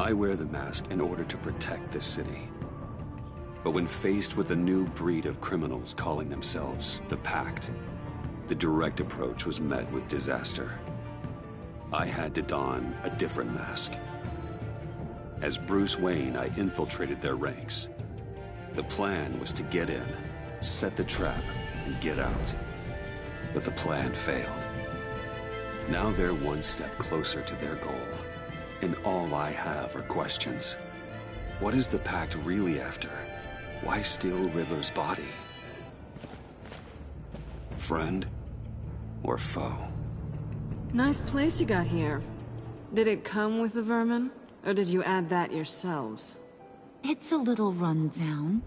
I wear the mask in order to protect this city. But when faced with a new breed of criminals calling themselves the Pact, the direct approach was met with disaster. I had to don a different mask. As Bruce Wayne, I infiltrated their ranks. The plan was to get in, set the trap, and get out. But the plan failed. Now they're one step closer to their goal, and all I have are questions. What is the Pact really after? Why steal Riddler's body? Friend or foe? Nice place you got here. Did it come with the vermin? Or did you add that yourselves? It's a little run down,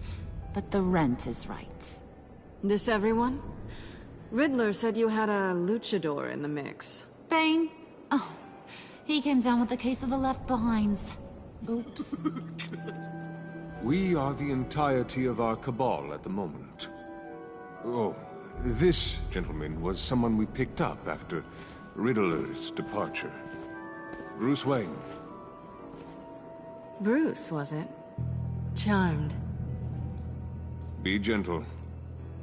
but the rent is right. This everyone? Riddler said you had a luchador in the mix. Bane? Oh, he came down with a case of the left behinds. Oops. We are the entirety of our cabal at the moment. Oh, this gentleman was someone we picked up after Riddler's departure. Bruce Wayne. Bruce, was it? Charmed. Be gentle.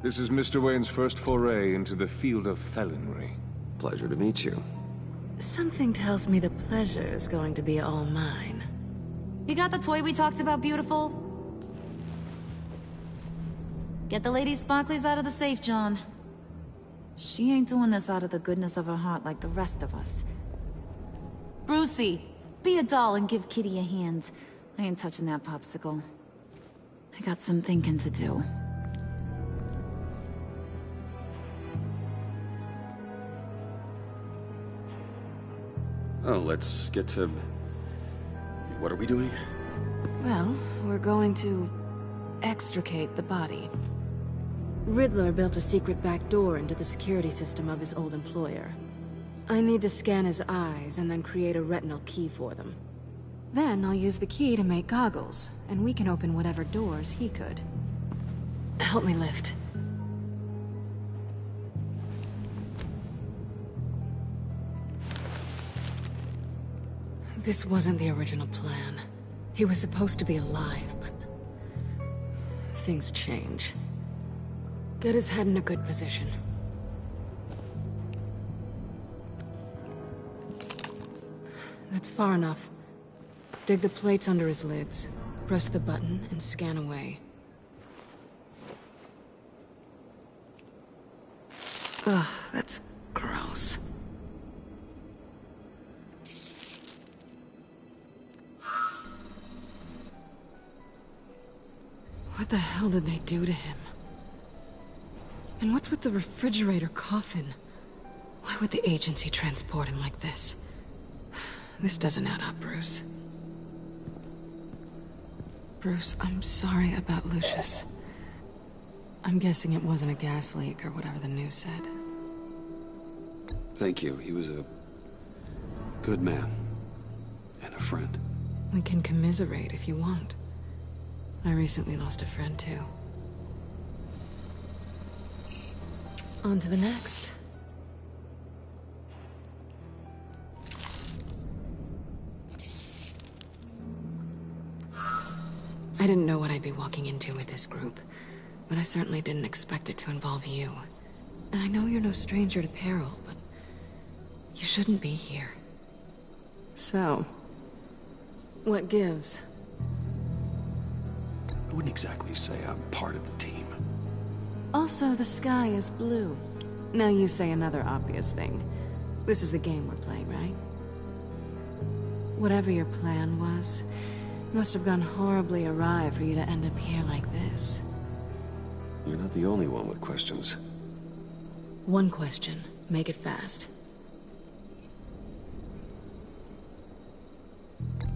This is Mr. Wayne's first foray into the field of felonry. Pleasure to meet you. Something tells me the pleasure is going to be all mine. You got the toy we talked about, beautiful? Get the lady sparklies out of the safe, John. She ain't doing this out of the goodness of her heart like the rest of us. Brucey, be a doll and give Kitty a hand. I ain't touching that popsicle. I got some thinking to do. Oh, let's get to... What are we doing? Well, we're going to extricate the body. Riddler built a secret back door into the security system of his old employer. I need to scan his eyes and then create a retinal key for them. Then I'll use the key to make goggles, and we can open whatever doors he could. Help me lift. This wasn't the original plan. He was supposed to be alive, but... things change. Get his head in a good position. That's far enough. Dig the plates under his lids, press the button, and scan away. Ugh, that's gross. What the hell did they do to him? And what's with the refrigerator coffin? Why would the agency transport him like this? This doesn't add up, Bruce. Bruce, I'm sorry about Lucius. I'm guessing it wasn't a gas leak or whatever the news said. Thank you. He was a good man. And a friend. We can commiserate if you want. I recently lost a friend, too. On to the next. I didn't know what I'd be walking into with this group, but I certainly didn't expect it to involve you. And I know you're no stranger to peril, but you shouldn't be here. So, what gives? I wouldn't exactly say I'm part of the team. Also, the sky is blue. Now you say another obvious thing. This is the game we're playing, right? Whatever your plan was, it must have gone horribly awry for you to end up here like this. You're not the only one with questions. One question. Make it fast.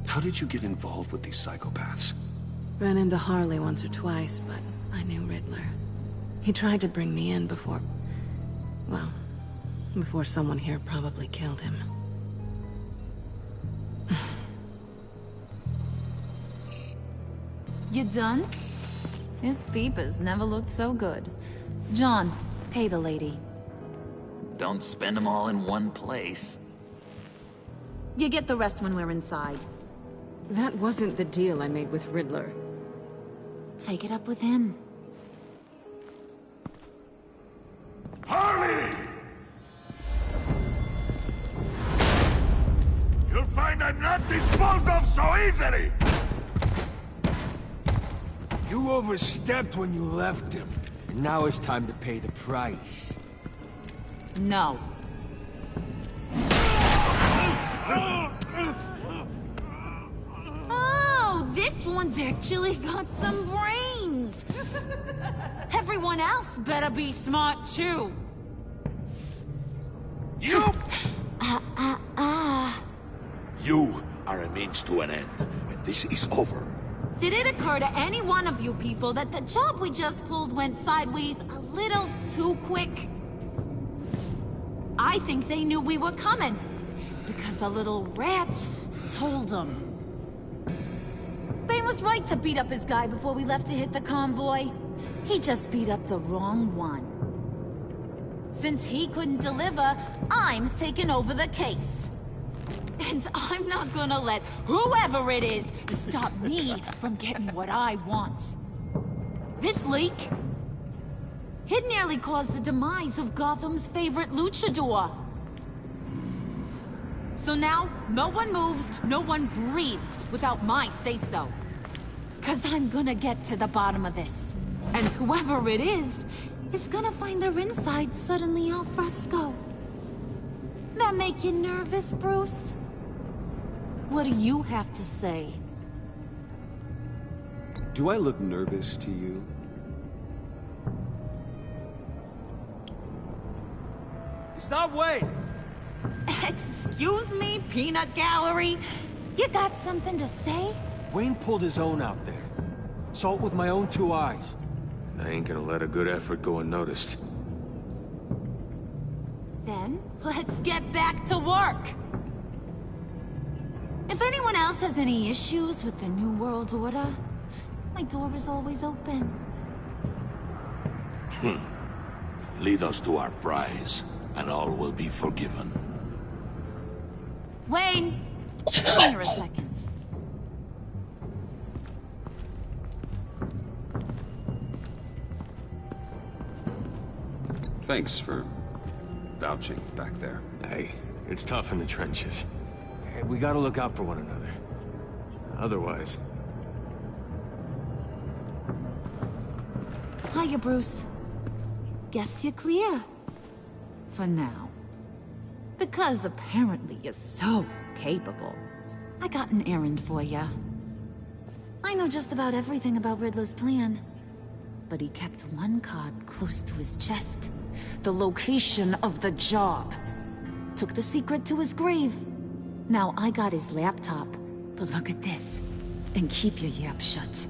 How did you get involved with these psychopaths? Ran into Harley once or twice, but I knew Riddler. He tried to bring me in before... well, before someone here probably killed him. You done? His peepers never looked so good. John, pay the lady. Don't spend them all in one place. You get the rest when we're inside. That wasn't the deal I made with Riddler. Take it up with him. Harley! You'll find I'm not disposed of so easily! You overstepped when you left him. And now it's time to pay the price. No. Oh, this one's actually got some brains! Everyone else better be smart too. You! You are a means to an end. When this is over, Did it occur to any one of you people that the job we just pulled went sideways a little too quick? I think they knew we were coming, because a little rat told them. They was right to beat up his guy before we left to hit the convoy. He just beat up the wrong one. Since he couldn't deliver, I'm taking over the case. And I'm not gonna let whoever it is stop me from getting what I want. This leak, it nearly caused the demise of Gotham's favorite luchador. So now, no one moves, no one breathes without my say-so. 'Cause I'm gonna get to the bottom of this. And whoever it is gonna find their insides suddenly al fresco. That make you nervous, Bruce? What do you have to say? Do I look nervous to you? Stop waiting! Excuse me, peanut gallery? You got something to say? Wayne pulled his own out there. Saw it with my own 2 eyes. I ain't gonna let a good effort go unnoticed. Then, let's get back to work. If anyone else has any issues with the New World Order, my door is always open. lead us to our prize, and all will be forgiven. Wayne! Come here a second. Thanks for vouching back there. Hey, it's tough in the trenches. Hey, we gotta look out for one another. Otherwise... Hiya, Bruce. Guess you're clear. For now. Because apparently you're so capable. I got an errand for ya. I know just about everything about Riddler's plan. But he kept one card close to his chest. The location of the job. Took the secret to his grave. Now I got his laptop. But look at this. And keep your yap shut.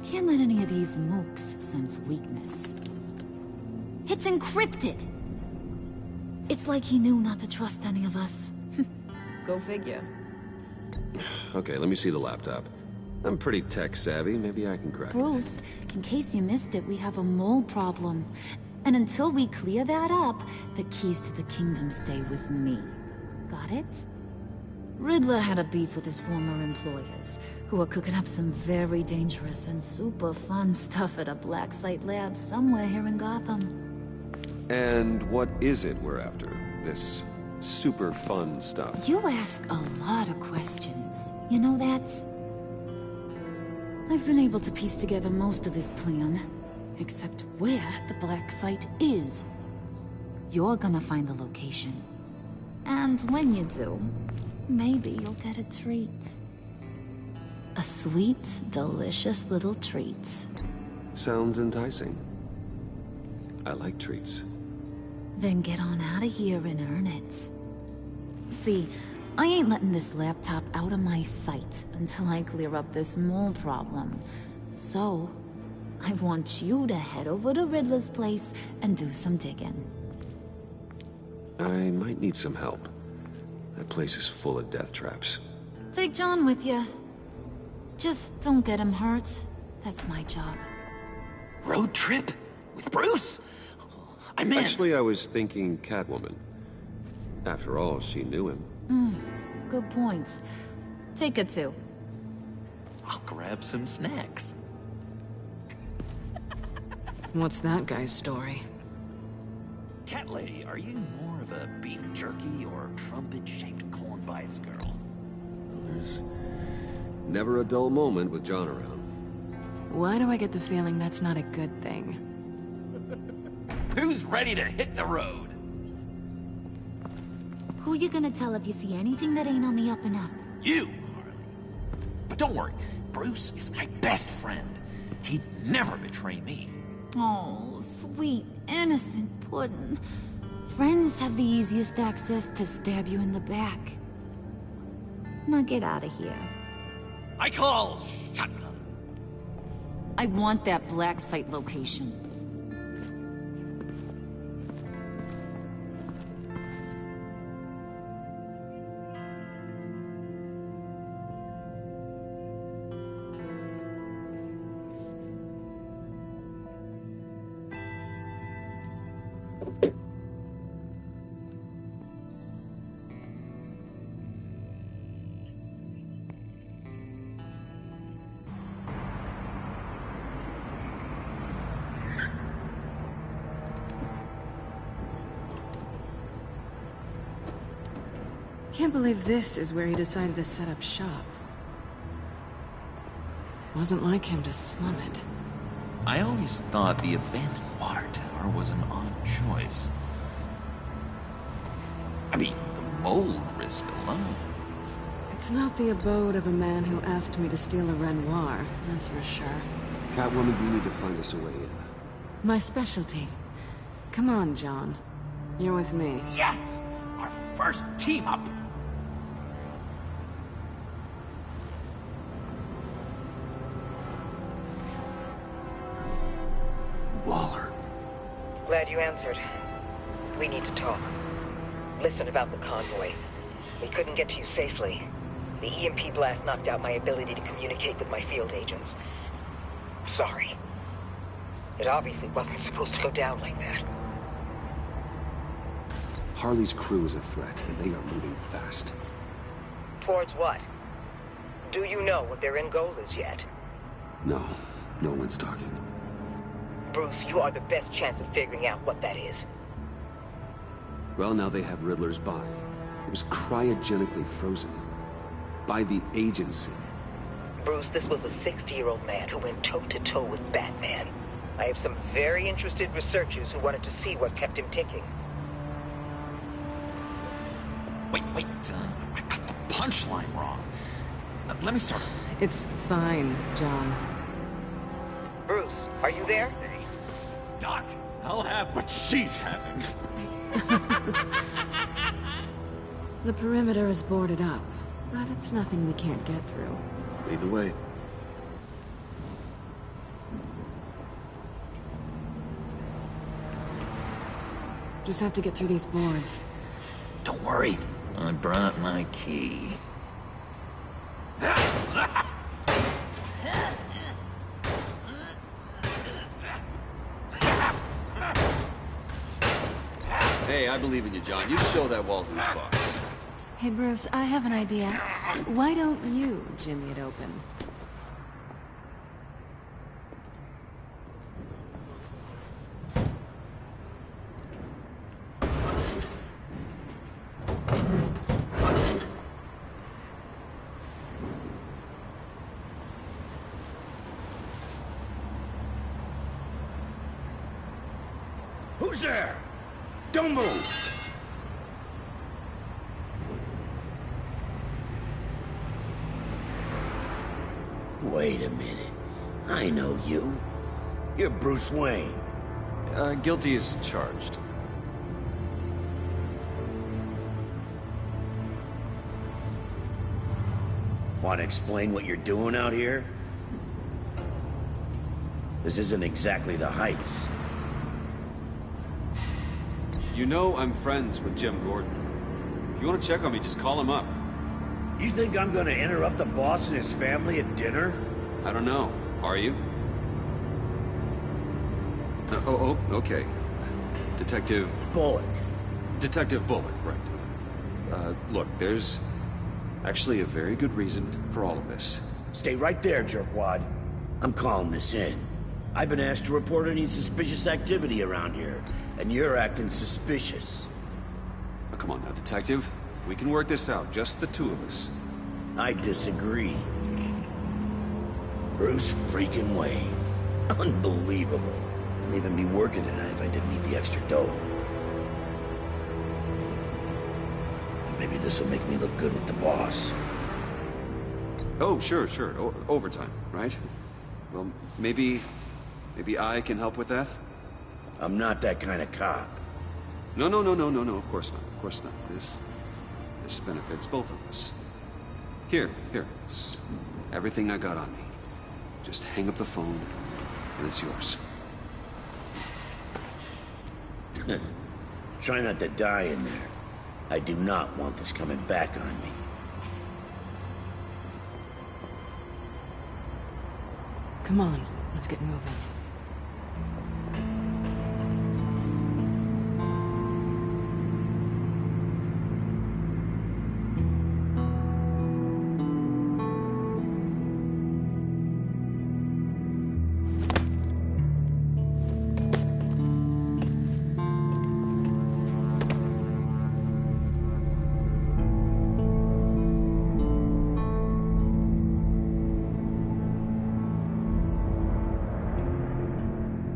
Can't let any of these mooks sense weakness. It's encrypted! It's like he knew not to trust any of us. Go figure. Okay, let me see the laptop. I'm pretty tech savvy, maybe I can crack it. Bruce, in case you missed it, we have a mole problem. And until we clear that up, the keys to the kingdom stay with me. Got it? Riddler had a beef with his former employers, who were cooking up some very dangerous and super fun stuff at a black site lab somewhere here in Gotham. And what is it we're after? This super fun stuff? You ask a lot of questions. You know that? I've been able to piece together most of his plan, except where the black site is. You're gonna find the location. And when you do, maybe you'll get a treat. A sweet, delicious little treat. Sounds enticing. I like treats. Then get on out of here and earn it. See, I ain't letting this laptop out of my sight until I clear up this mole problem. So, I want you to head over to Riddler's place and do some digging. I might need some help. That place is full of death traps. Take John with you. Just don't get him hurt. That's my job. Road trip? With Bruce? I'm in. Actually, I was thinking Catwoman. After all, she knew him. Good points. Take it too. I'll grab some snacks. What's that guy's story? Cat lady, are you more of a beef jerky or trumpet-shaped corn bites girl? There's never a dull moment with John around. Why do I get the feeling that's not a good thing? Who's ready to hit the road? Who you gonna tell if you see anything that ain't on the up and up? You, Harley. But don't worry, Bruce is my best friend. He'd never betray me. Oh, sweet, innocent Puddin'. Friends have the easiest access to stab you in the back. Now get out of here. I call shotgun. I want that black site location. Can't believe this is where he decided to set up shop. Wasn't like him to slum it. I always thought the abandoned water tower was an odd choice. I mean, the mold risk alone. It's not the abode of a man who asked me to steal a Renoir, that's for sure. Catwoman, you need to find us a way in. My specialty. Come on, John. You're with me. Yes! Our first team up! Waller. Glad you answered. We need to talk. Listen about the convoy. We couldn't get to you safely. The EMP blast knocked out my ability to communicate with my field agents. Sorry. It obviously wasn't supposed to go down like that. Harley's crew is a threat, and they are moving fast. Towards what? Do you know what their end goal is yet? No, no one's talking. Bruce, you are the best chance of figuring out what that is. Well, now they have Riddler's body. It was cryogenically frozen. By the agency. Bruce, this was a 60-year-old man who went toe-to-toe with Batman. I have some very interested researchers who wanted to see what kept him ticking. Wait, I got the punchline wrong. Let me start. It's fine, John. Bruce, are you there? Doc, I'll have what she's having. The perimeter is boarded up, but it's nothing we can't get through. Lead the way. Just have to get through these boards. Don't worry, I brought my key. Hey, I believe in you, John. You show that wall who's boss. Hey, Bruce, I have an idea. Why don't you jimmy it open? Who's there? Don't move! Wait a minute. I know you. You're Bruce Wayne. Guilty as charged. Want to explain what you're doing out here? This isn't exactly the Heights. You know I'm friends with Jim Gordon. If you want to check on me, just call him up. You think I'm gonna interrupt the boss and his family at dinner? I don't know. Are you? Okay. Detective... Bullock. Detective Bullock, right. Look, there's actually a very good reason for all of this. Stay right there, jerkwad. I'm calling this in. I've been asked to report any suspicious activity around here, and you're acting suspicious. Oh, come on now, Detective. We can work this out, just the two of us. I disagree. Bruce freaking Wayne. Unbelievable. I'd even be working tonight if I didn't need the extra dough. And maybe this'll make me look good with the boss. Oh, sure. Overtime, right? Well, maybe I can help with that? I'm not that kind of cop. No, of course not. This benefits both of us. Here, it's everything I got on me. Just hang up the phone, and it's yours. Try not to die in there. I do not want this coming back on me. Come on, let's get moving.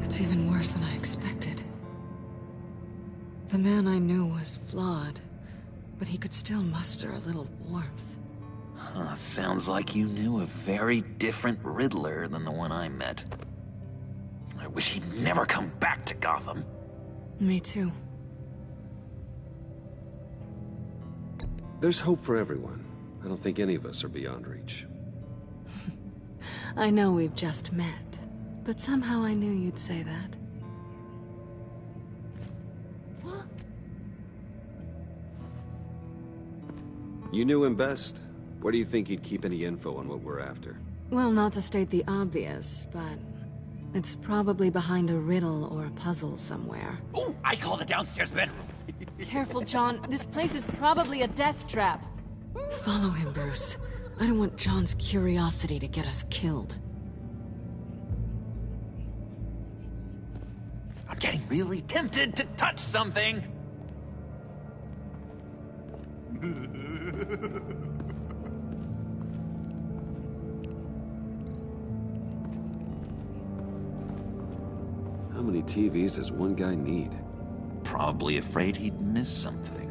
It's even worse than I expected. The man I knew was flawed, but he could still muster a little warmth. Huh, sounds like you knew a very different Riddler than the one I met. I wish he'd never come back to Gotham. Me too. There's hope for everyone. I don't think any of us are beyond reach. I know we've just met, but somehow I knew you'd say that. You knew him best. Where do you think he'd keep any info on what we're after? Well, not to state the obvious, but it's probably behind a riddle or a puzzle somewhere. Ooh, I call the downstairs bedroom. Careful, John. This place is probably a death trap. Follow him, Bruce. I don't want John's curiosity to get us killed. I'm getting really tempted to touch something. How many TVs does one guy need? Probably afraid he'd miss something.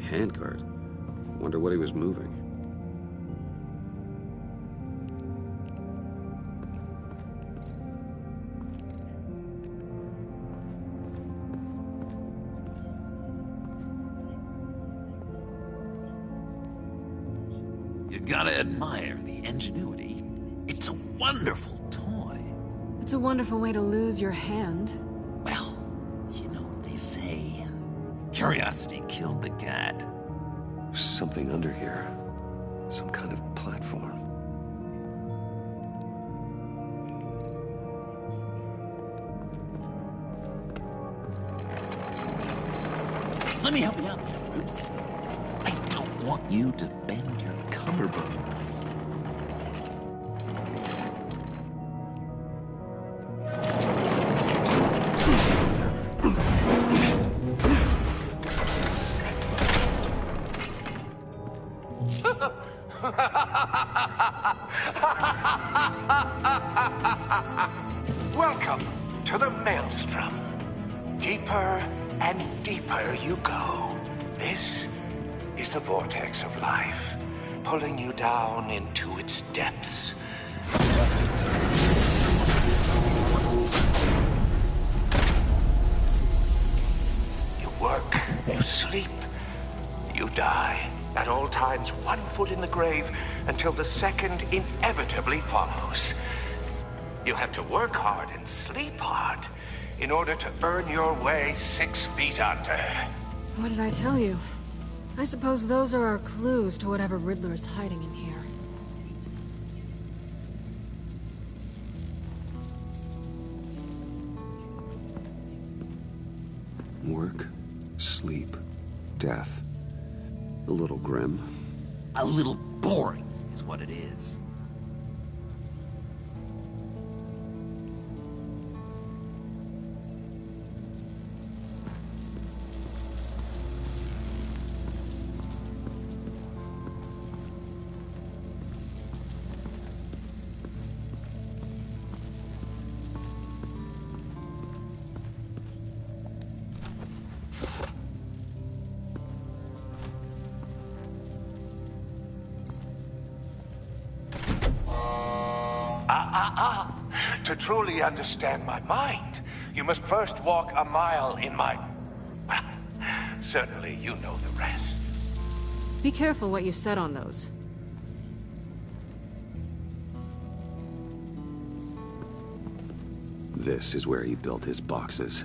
Handcart. Wonder what he was moving. You gotta admire the ingenuity. It's a wonderful toy. It's a wonderful way to lose your hand. Well, you know what they say. Curiosity killed the cat. There's something under here. Some kind of platform. Let me help you out there, Bruce. I don't want you to bend your collarbone. Welcome to the Maelstrom. Deeper and deeper you go. This is the vortex of life, pulling you down into its depths. You work, you sleep, you die. At all times, 1 foot in the grave until the second inevitably follows. You have to work hard and sleep hard in order to earn your way 6 feet under. What did I tell you? I suppose those are our clues to whatever Riddler is hiding in here. Work, sleep, death. A little grim. A little boring is what it is. To truly understand my mind, you must first walk a mile in my... Well, certainly you know the rest. Be careful what you said on those. This is where he built his boxes.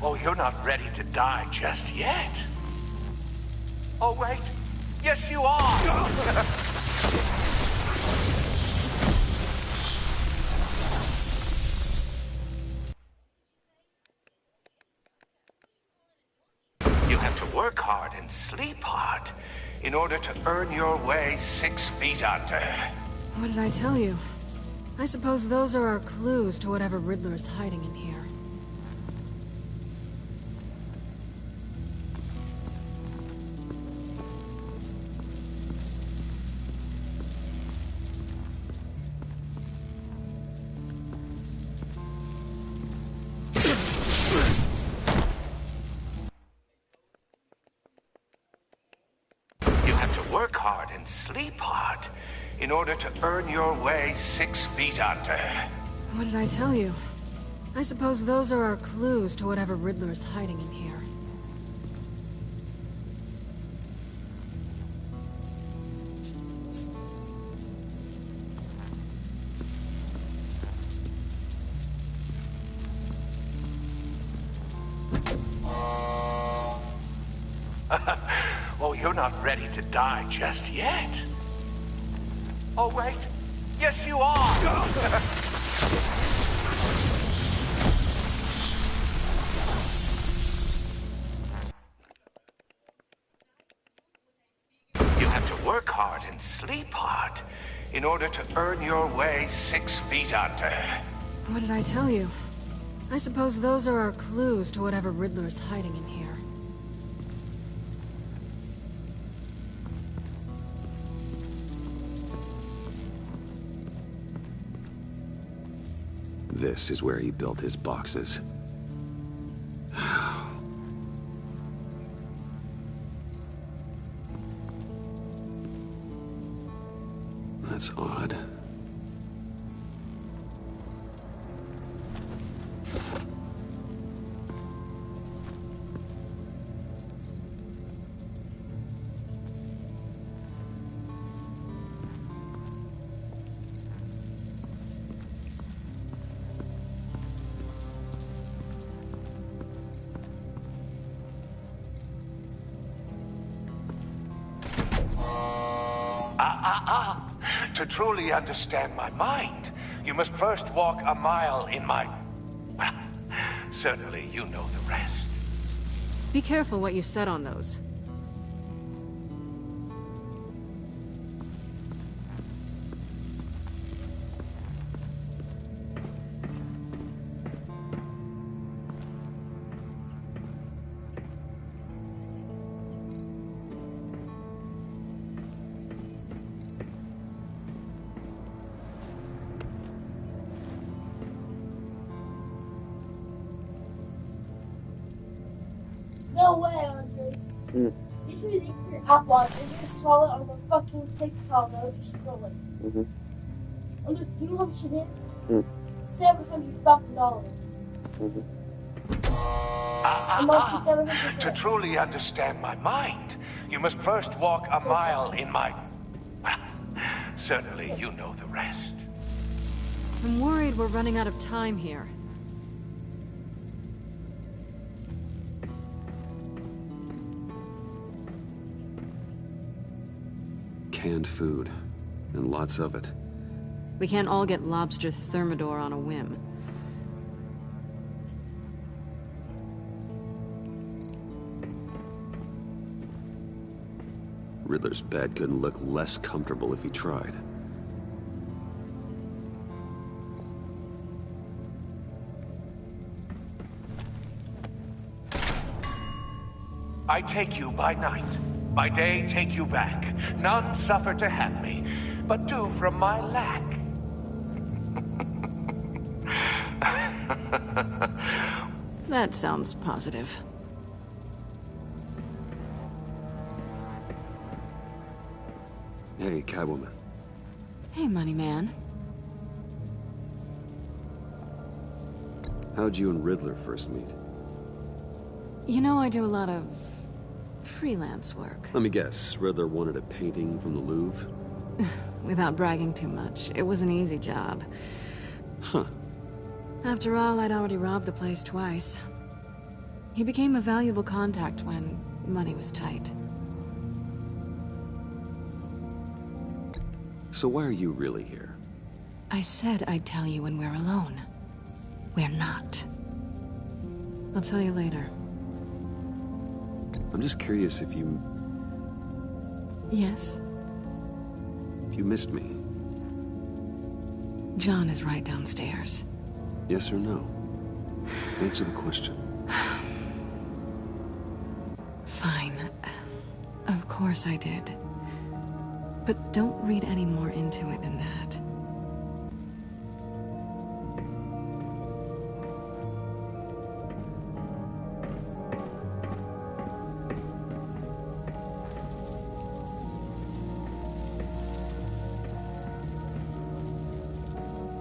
Oh, you're not ready to die just yet. Oh, wait. Yes, you are. You have to work hard and sleep hard in order to earn your way 6 feet under. What did I tell you? I suppose those are our clues to whatever Riddler is hiding in here. Work hard and sleep hard in order to earn your way 6 feet under. What did I tell you? I suppose those are our clues to whatever Riddler is hiding in here. Oh, you're not ready to die just yet. Oh, wait. Yes, you are. You have to work hard and sleep hard in order to earn your way 6 feet under. What did I tell you? I suppose those are our clues to whatever Riddler is hiding in here. This is where he built his boxes. That's odd. To truly understand my mind, you must first walk a mile in my... Well, certainly you know the rest. Be careful what you said on those. No way, Andres. You should be taking your Apple Watch and you just saw it on the fucking TikTok that was just scrolling. Andres, do you know how much it is? $700 fucking. To truly understand my mind, you must first walk a mile in my... Well, Certainly you know the rest. I'm worried we're running out of time here. Canned food, and lots of it. We can't all get lobster thermidor on a whim. Riddler's bed couldn't look less comfortable if he tried. I take you by night. By day, take you back. None suffer to have me, but do from my lack. That sounds positive. Hey, Catwoman. Hey, Money Man. How'd you and Riddler first meet? You know I do a lot of freelance work. Let me guess, Riddler wanted a painting from the Louvre? Without bragging too much, it was an easy job. Huh. After all, I'd already robbed the place twice. He became a valuable contact when money was tight. So why are you really here? I said I'd tell you when we're alone. We're not. I'll tell you later. I'm just curious if you... Yes? If you missed me. John is right downstairs. Yes or no? Answer the question. Fine. Of course I did. But don't read any more into it than that.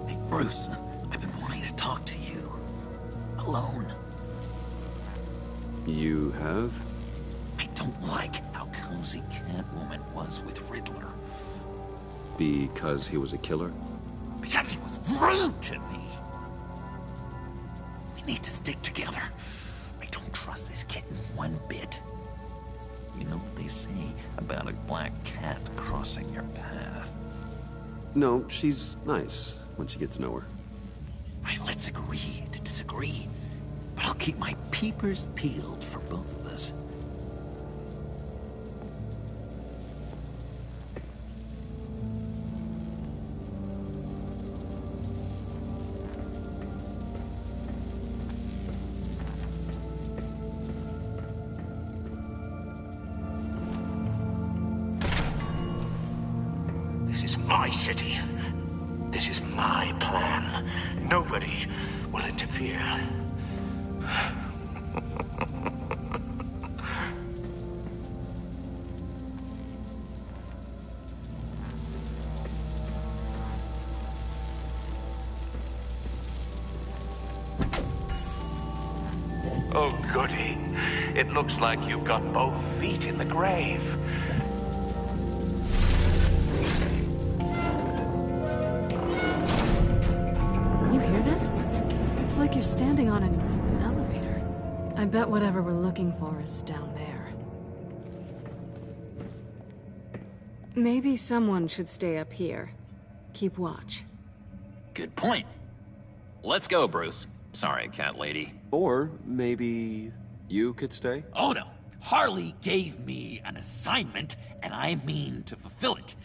Hey, Bruce, I've been wanting to talk to you. Alone. You have? I don't like how cozy Catwoman was with Riddler. Because he was a killer? Because he was rude to me. We need to stick together. I don't trust this kitten one bit. You know what they say about a black cat crossing your path? No, she's nice once you get to know her. Right, let's agree to disagree. But I'll keep my peepers peeled for both of us. This is my city. This is my plan. Nobody will interfere. Oh, goody. It looks like you've got both feet in the grave. You hear that? It's like you're standing on an elevator. I bet whatever we're looking for is down there. Maybe someone should stay up here. Keep watch. Good point. Let's go, Bruce. Sorry, cat lady. Or maybe you could stay? Oh no. Harley gave me an assignment, and I mean to fulfill it.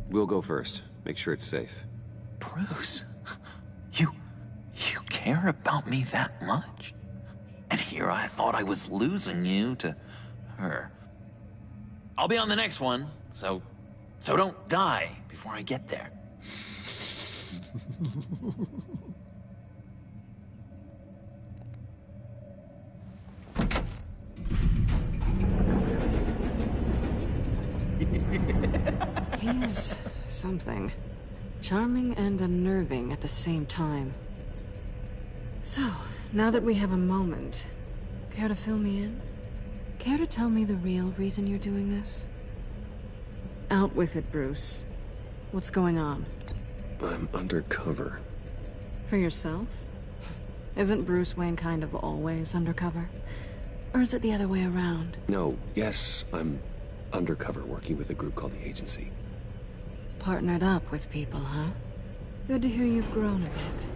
We'll go first. Make sure it's safe. Bruce, you care about me that much? And here I thought I was losing you to her. I'll be on the next one, so don't die before I get there. He's something. Charming and unnerving at the same time. So, now that we have a moment, care to fill me in? Care to tell me the real reason you're doing this? Out with it, Bruce. What's going on? I'm undercover. For yourself? Isn't Bruce Wayne kind of always undercover? Or is it the other way around? No, yes, I'm undercover working with a group called the Agency. Partnered up with people, huh? Good to hear you've grown a bit.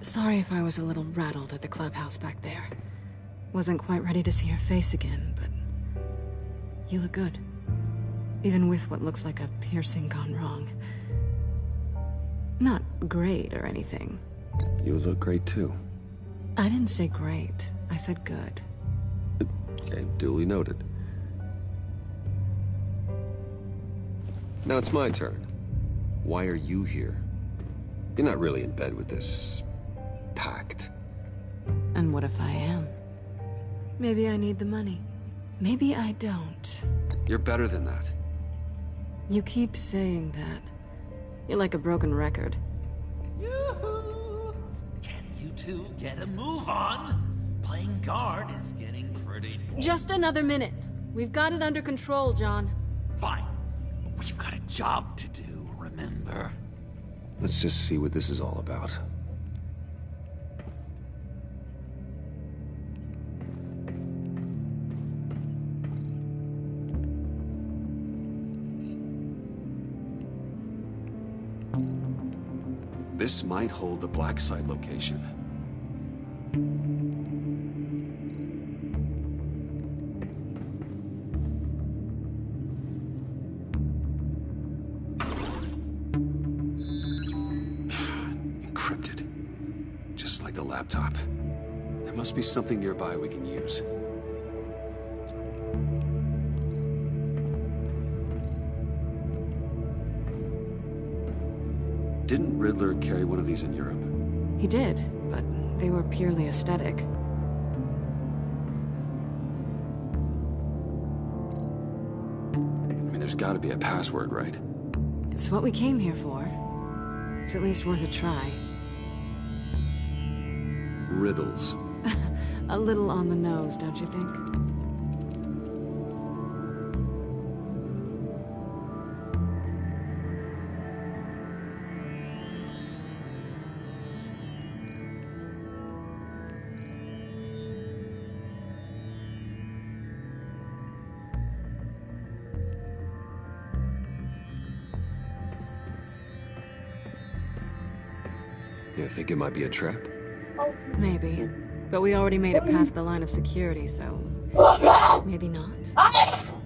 Sorry if I was a little rattled at the clubhouse back there. Wasn't quite ready to see your face again, but... you look good. Even with what looks like a piercing gone wrong. Not great or anything. You look great too. I didn't say great. I said good. Okay, duly noted. Now it's my turn. Why are you here? You're not really in bed with this... pact. And what if I am? Maybe I need the money. Maybe I don't. You're better than that. You keep saying that. You're like a broken record. Yoo-hoo! Can you two get a move on? Playing guard is getting pretty... Just another minute. We've got it under control, John. Fine. But we've got a job to do, remember? Let's just see what this is all about. This might hold the black site location. Encrypted. Just like the laptop. There must be something nearby we can use. Didn't Riddler carry one of these in Europe? He did, but they were purely aesthetic. I mean, there's gotta be a password, right? It's what we came here for. It's at least worth a try. Riddles. A little on the nose, don't you think? You think it might be a trap? Maybe. But we already made it past the line of security, so... maybe not.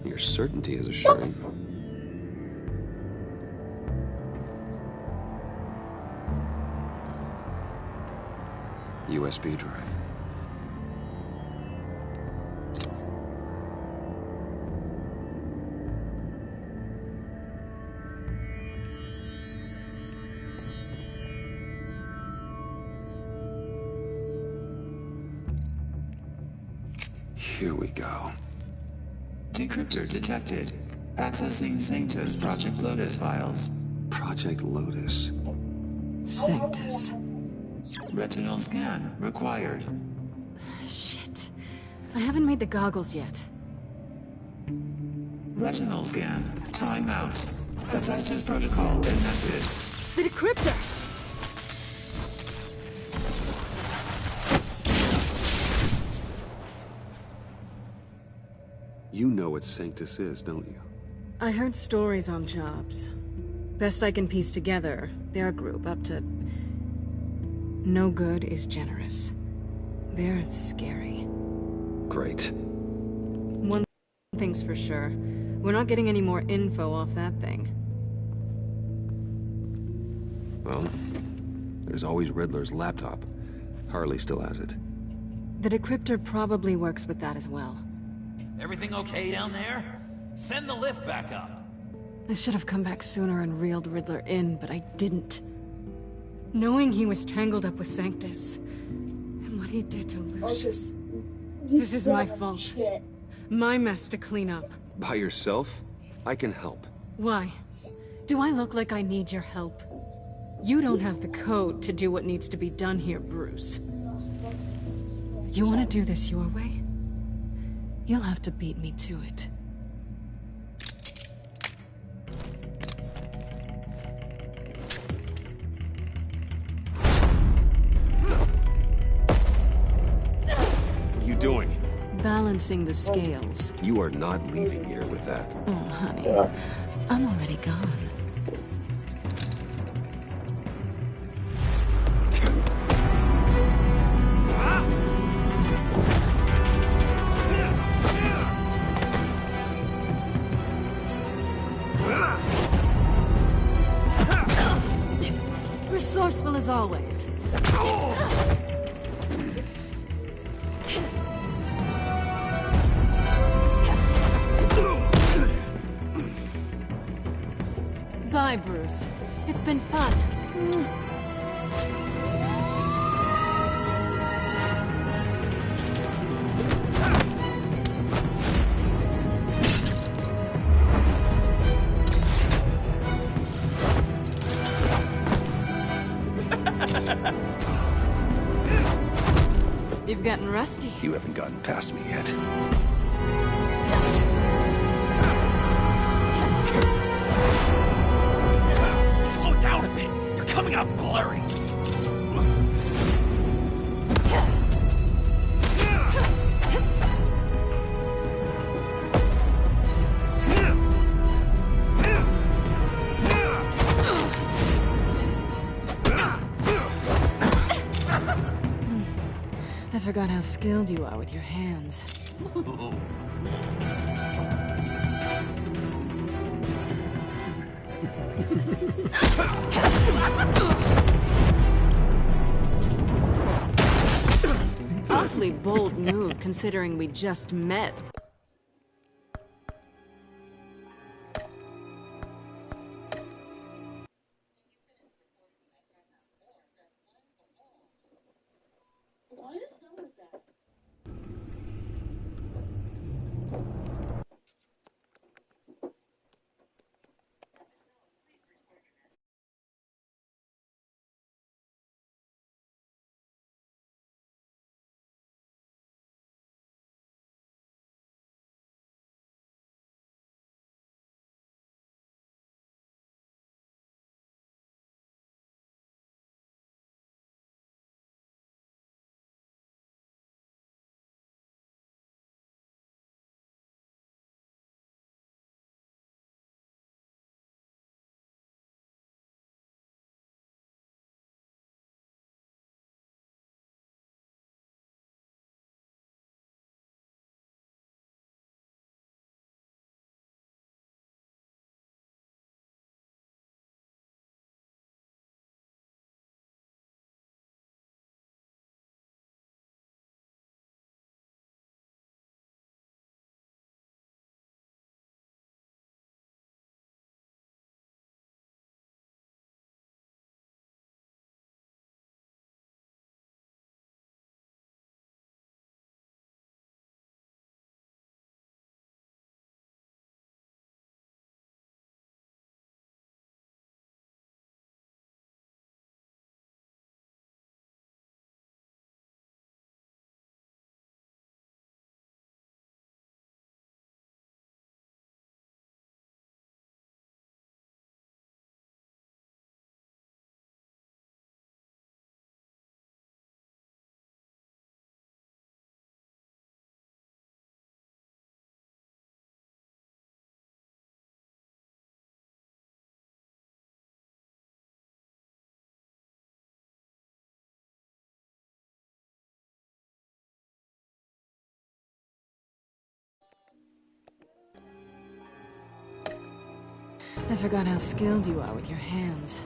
Your certainty is assuring. USB drive. Here we go. Decryptor detected. Accessing Sanctus Project Lotus files. Project Lotus. Sanctus. Retinal scan required. Shit. I haven't made the goggles yet. Retinal scan. Timeout. Hephaestus protocol enacted. The decryptor! You know what Sanctus is, don't you? I heard stories on jobs. Best I can piece together, they're a group up to... no good is generous. They're scary. Great. One thing's for sure. We're not getting any more info off that thing. Well, there's always Riddler's laptop. Harley still has it. The decryptor probably works with that as well. Everything okay down there? Send the lift back up. I should have come back sooner and reeled Riddler in, but I didn't. Knowing he was tangled up with Sanctus, and what he did to Lucius. This is my fault. My mess to clean up. By yourself? I can help. Why? Do I look like I need your help? You don't have the code to do what needs to be done here, Bruce. You want to do this your way? You'll have to beat me to it. What are you doing? Balancing the scales. You are not leaving here with that. Oh, honey. I'm already gone. Resourceful as always. Bye, Bruce. It's been fun. You've gotten rusty. You haven't gotten past me yet. Slow down a bit. You're coming out blurry. I forgot how skilled you are with your hands. Awfully bold move, considering we just met. Why is that like that? I forgot how skilled you are with your hands.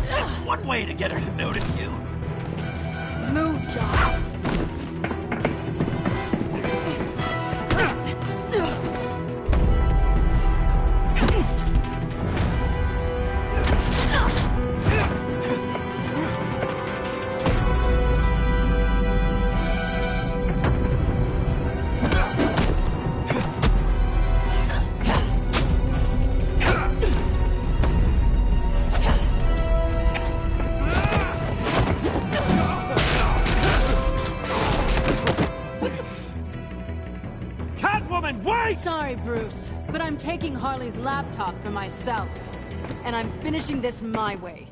That's one way to get her to notice you. Move, John. Sorry, Bruce, but I'm taking Harley's laptop for myself. And I'm finishing this my way.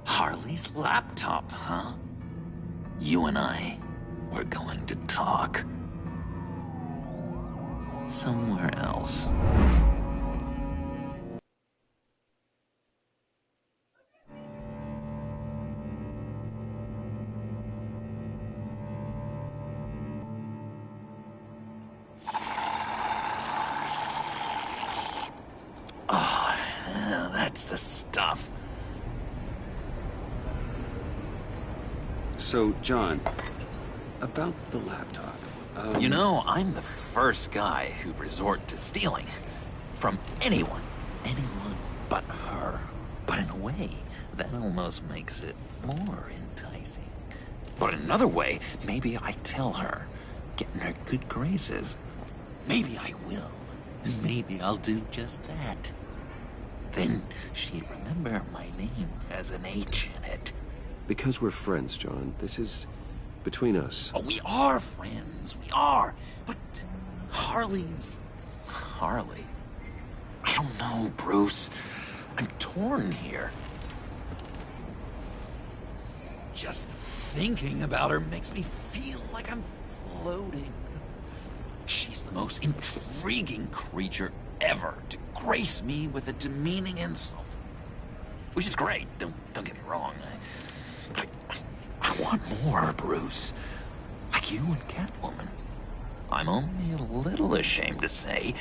Harley's laptop, huh? You and I, we're going to talk. Somewhere else. Oh, yeah, that's the stuff. So, John, about the laptop. You know, I'm the first guy who'd resort to stealing. From anyone. Anyone but her. But in a way, that almost makes it more enticing. But another way, maybe I tell her, get in her good graces. Maybe I will. And maybe I'll do just that. Then she'd remember my name has an H in it. Because we're friends, John. This is between us. Oh, we are friends. We are. But Harley's... Harley? I don't know, Bruce. I'm torn here. Just thinking about her makes me feel like I'm floating. She's the most intriguing creature ever to grace me with a demeaning insult. Which is great, don't get me wrong. I want more, Bruce. Like you and Catwoman. I'm only a little ashamed to say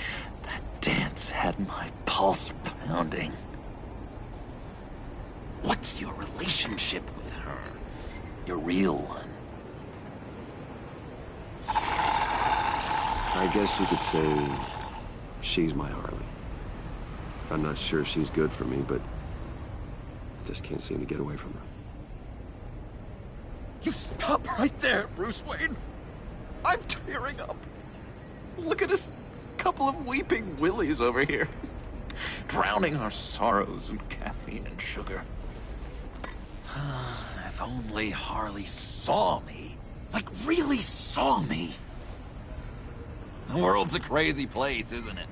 that dance had my pulse pounding. What's your relationship with her? Your real one? I guess you could say she's my Harley. I'm not sure she's good for me, but I just can't seem to get away from her. You stop right there, Bruce Wayne. I'm tearing up. Look at us, couple of weeping willies over here. Drowning our sorrows in caffeine and sugar. If only Harley saw me. Like, really saw me. The world's a crazy place, isn't it?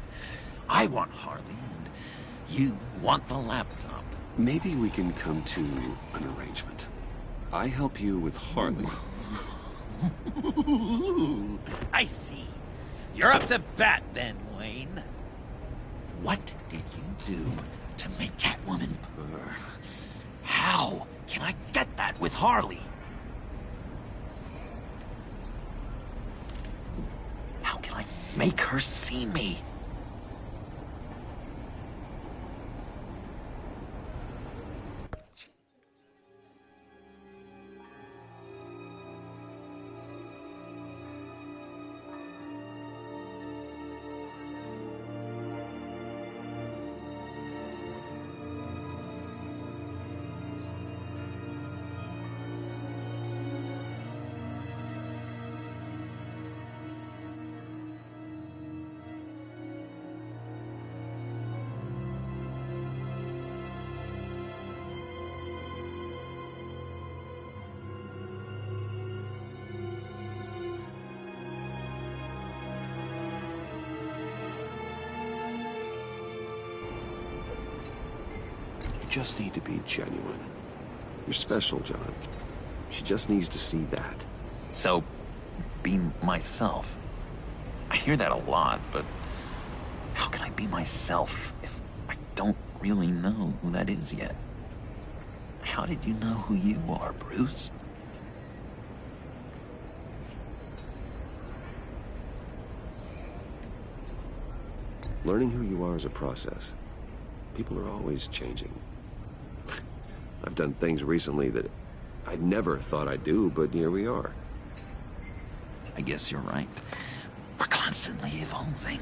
I want Harley, and you want the laptop. Maybe we can come to an arrangement. I help you with Harley. I see. You're up to bat then, Wayne. What did you do to make Catwoman purr? How can I get that with Harley? How can I make her see me? You just need to be genuine. You're special, John. She just needs to see that. So, be myself. I hear that a lot, but how can I be myself if I don't really know who that is yet? How did you know who you are, Bruce? Learning who you are is a process. People are always changing. I've done things recently that I never thought I'd do, but here we are. I guess you're right. We're constantly evolving.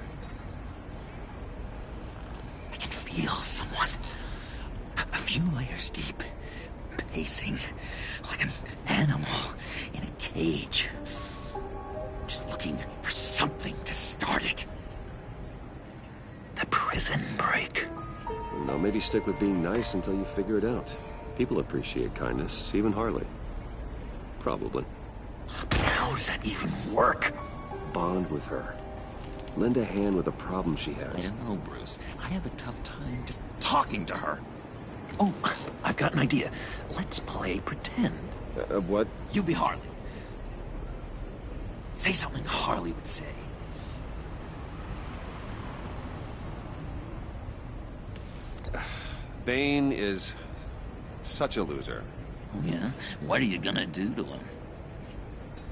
I can feel someone a few layers deep, pacing like an animal in a cage. Just looking for something to start it. The prison break. Now maybe stick with being nice until you figure it out. People appreciate kindness, even Harley. Probably. How does that even work? bond with her. Lend a hand with a problem she has. I don't know, Bruce. I have a tough time just talking to her. Oh, I've got an idea. Let's play pretend. What? You be Harley. Say something Harley would say. Bane is such a loser. Yeah? What are you gonna do to him?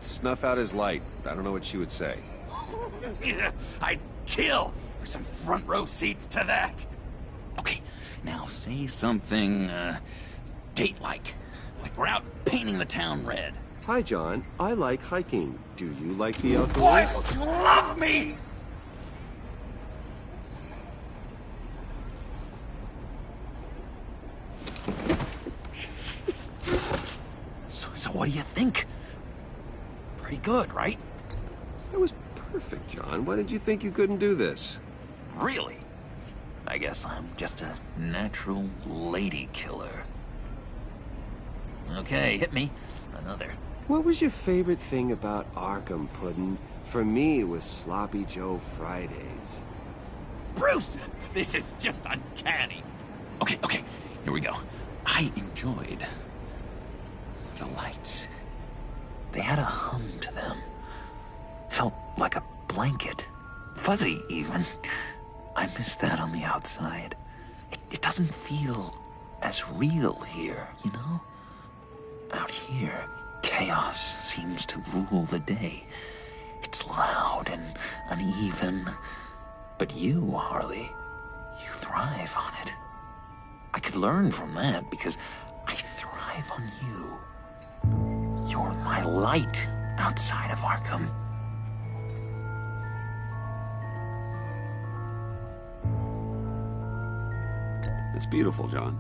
Snuff out his light. I don't know what she would say. I'd kill for some front row seats to that. Okay, now say something, date-like. Like we're out painting the town red. Hi, John. I like hiking. Do you like the outdoors? Why don't you love me? So what do you think? Pretty good, right? That was perfect, John. Why did you think you couldn't do this? Really? I guess I'm just a natural lady killer. Okay, hit me. Another. What was your favorite thing about Arkham, Puddin'? For me, it was Sloppy Joe Fridays. Bruce! This is just uncanny. Okay, here we go. I enjoyed the lights. They had a hum to them. Felt like a blanket. Fuzzy, even. I miss that on the outside. It doesn't feel as real here, you know? Out here, chaos seems to rule the day. It's loud and uneven. But you, Harley, you thrive on it. I could learn from that because I thrive on you. You're my light outside of Arkham. It's beautiful, John.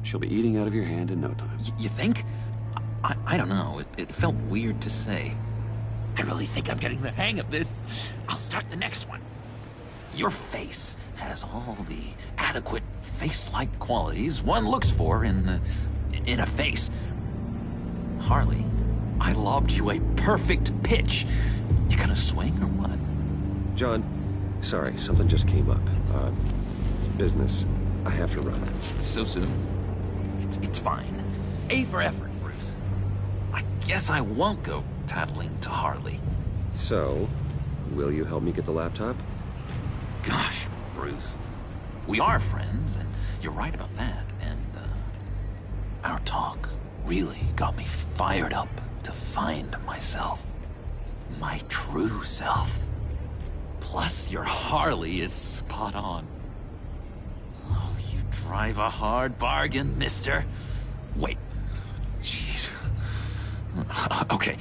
She'll be eating out of your hand in no time. You think? I don't know. It felt weird to say. I really think I'm getting the hang of this. I'll start the next one. Your face has all the adequate face-like qualities one looks for in a face. Harley, I lobbed you a perfect pitch. You gonna swing or what? John, sorry, something just came up. It's business. I have to run. So soon? It's fine. A for effort, Bruce. I guess I won't go tattling to Harley. So, will you help me get the laptop? Gosh, Bruce. We are friends, and you're right about that. And, our talk really got me fired up to find myself. My true self. Plus, your Harley is spot on. Oh, you drive a hard bargain, mister. Wait. Jeez. Okay,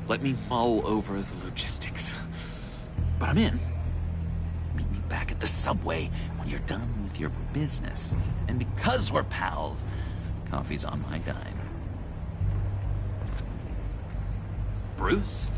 let me mull over the logistics. But I'm in. Meet me back at the subway when you're done with your business. And because we're pals, coffee's on my dime. Bruce?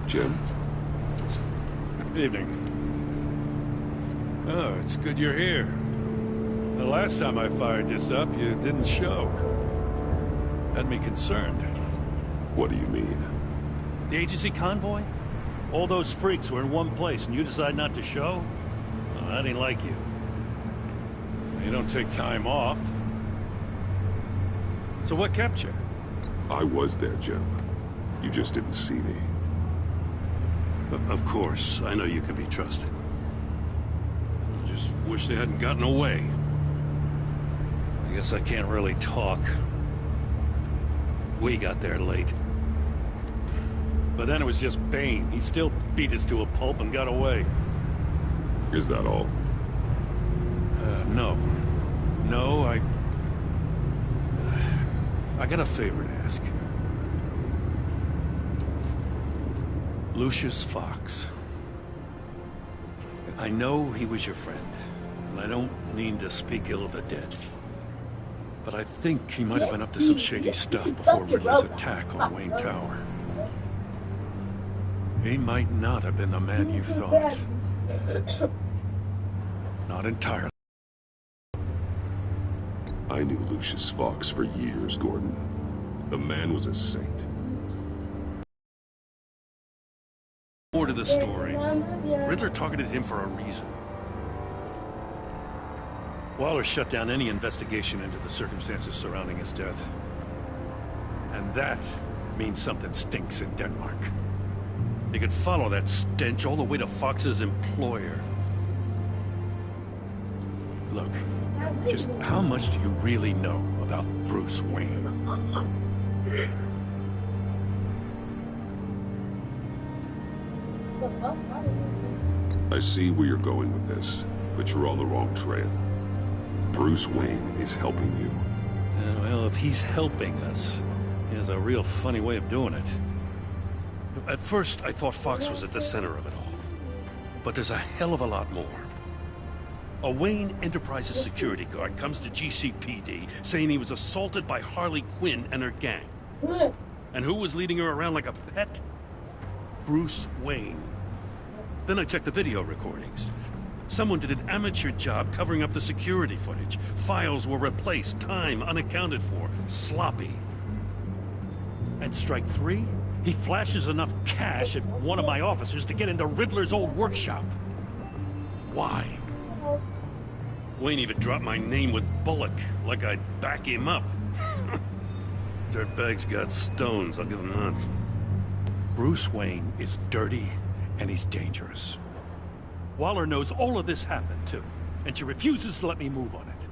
Jim? Good evening. Oh, it's good you're here. The last time I fired this up, you didn't show. Had me concerned. What do you mean? The agency convoy? All those freaks were in one place and you decide not to show? Well, that ain't like you. You don't take time off. So what kept you? I was there, Jim. You just didn't see me. Of course, I know you can be trusted. I just wish they hadn't gotten away. I guess I can't really talk. We got there late. But then it was just Bane. He still beat us to a pulp and got away. Is that all? No. No, I got a favor to ask. Lucius Fox. I know he was your friend, and I don't mean to speak ill of the dead. But I think he might have been up to some shady stuff before Riddler's attack on Wayne Tower. He might not have been the man you thought. Not entirely. I knew Lucius Fox for years, Gordon. The man was a saint. More to the story. Riddler targeted him for a reason. Waller shut down any investigation into the circumstances surrounding his death. And that means something stinks in Denmark. You could follow that stench all the way to Fox's employer. Look, just how much do you really know about Bruce Wayne? I see where you're going with this, but you're on the wrong trail. Bruce Wayne is helping you. Well, if he's helping us, he has a real funny way of doing it. At first, I thought Fox was at the center of it all. But there's a hell of a lot more. A Wayne Enterprises security guard comes to GCPD saying he was assaulted by Harley Quinn and her gang. And who was leading her around like a pet? Bruce Wayne. Then I checked the video recordings. Someone did an amateur job covering up the security footage. Files were replaced, time unaccounted for, sloppy. At strike 3, he flashes enough cash at one of my officers to get into Riddler's old workshop. Why? Wayne even dropped my name with Bullock, like I'd back him up. Dirtbag's got stones, I'll give him that. Bruce Wayne is dirty, and he's dangerous. Waller knows all of this happened, too, and she refuses to let me move on it.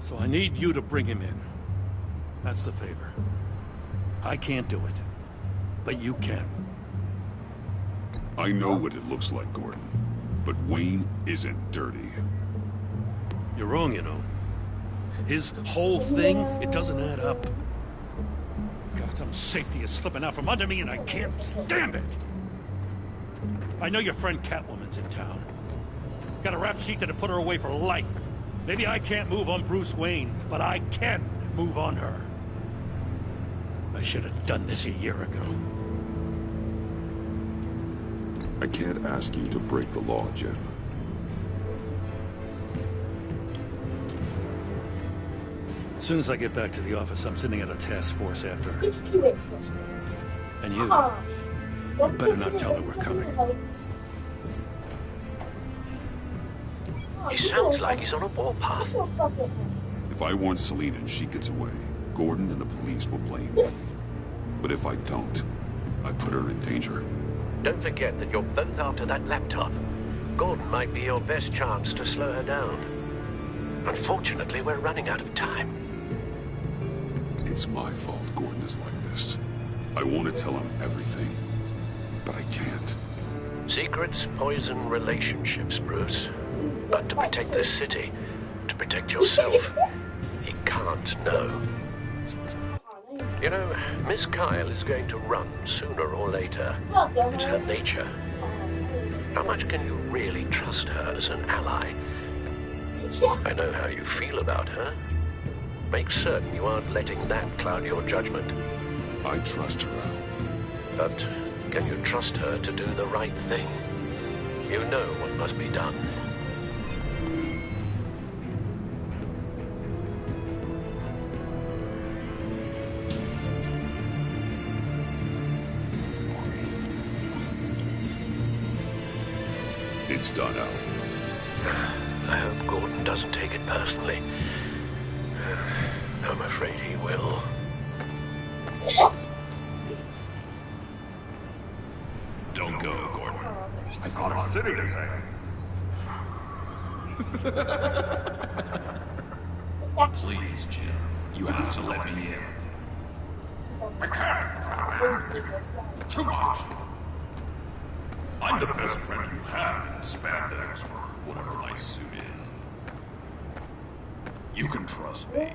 So I need you to bring him in. That's the favor. I can't do it, but you can. I know what it looks like, Gordon, but Wayne isn't dirty. You're wrong, you know. His whole thing, it doesn't add up. Gotham safety is slipping out from under me and I can't stand it. I know your friend Catwoman's in town. Got a rap sheet that'll put her away for life. Maybe I can't move on Bruce Wayne, but I can move on her. I should have done this a year ago. I can't ask you to break the law, Jim. As soon as I get back to the office, I'm sitting at a task force after. And you better not tell her we're coming. He sounds like he's on a warpath. If I warn Selina and she gets away, Gordon and the police will blame me. But if I don't, I put her in danger. Don't forget that you're both after that laptop. Gordon might be your best chance to slow her down. Unfortunately, we're running out of time. It's my fault Gordon is like this. I want to tell him everything, but I can't. Secrets poison relationships, Bruce. But to protect this city, to protect yourself, he can't know. You know, Miss Kyle is going to run sooner or later. It's her nature. How much can you really trust her as an ally? I know how you feel about her. Make certain you aren't letting that cloud your judgment. I trust her, Al. But can you trust her to do the right thing? You know what must be done. It's done, Al. I hope Gordon doesn't take it personally. I'm afraid he will. Don't go, Gordon. I got a city to say. Please, Jim. You have to let me in. I can't. Too much. I'm the best friend you have in spandex or whatever I suit in. You can trust me.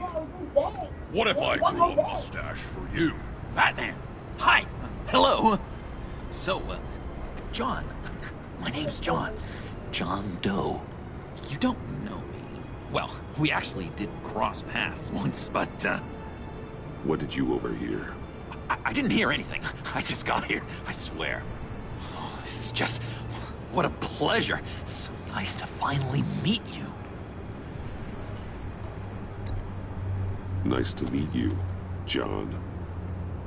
What if I grew a mustache for you? Batman! Hi! Hello! So, John. My name's John. John Doe. You don't know me. Well, we actually did cross paths once, but, What did you overhear? I didn't hear anything. I just got here, I swear. Oh, this is just... what a pleasure. So nice to finally meet you. Nice to meet you, John.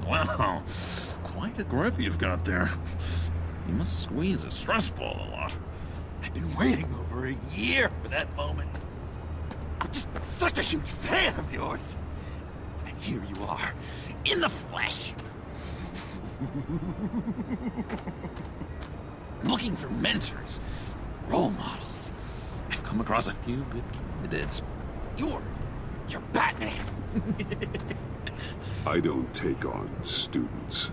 Wow, quite a grip you've got there. You must squeeze a stress ball a lot. I've been waiting over a year for that moment. I'm just such a huge fan of yours. And here you are, in the flesh. Looking for mentors, role models. I've come across a few good candidates. You're Batman. I don't take on students.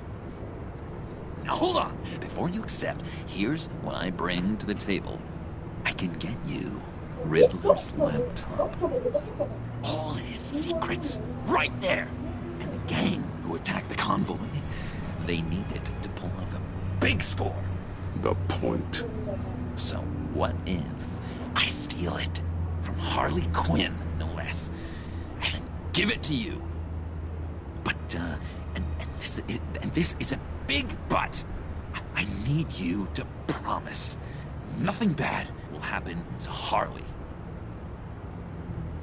Now hold on. Before you accept, here's what I bring to the table. I can get you Riddler's laptop. All his secrets, right there. And the gang who attacked the convoy, they needed to pull off a big score. The point. So what if I steal it from Harley Quinn, no less, and give it to you? But, and this is a big but. I need you to promise nothing bad will happen to Harley.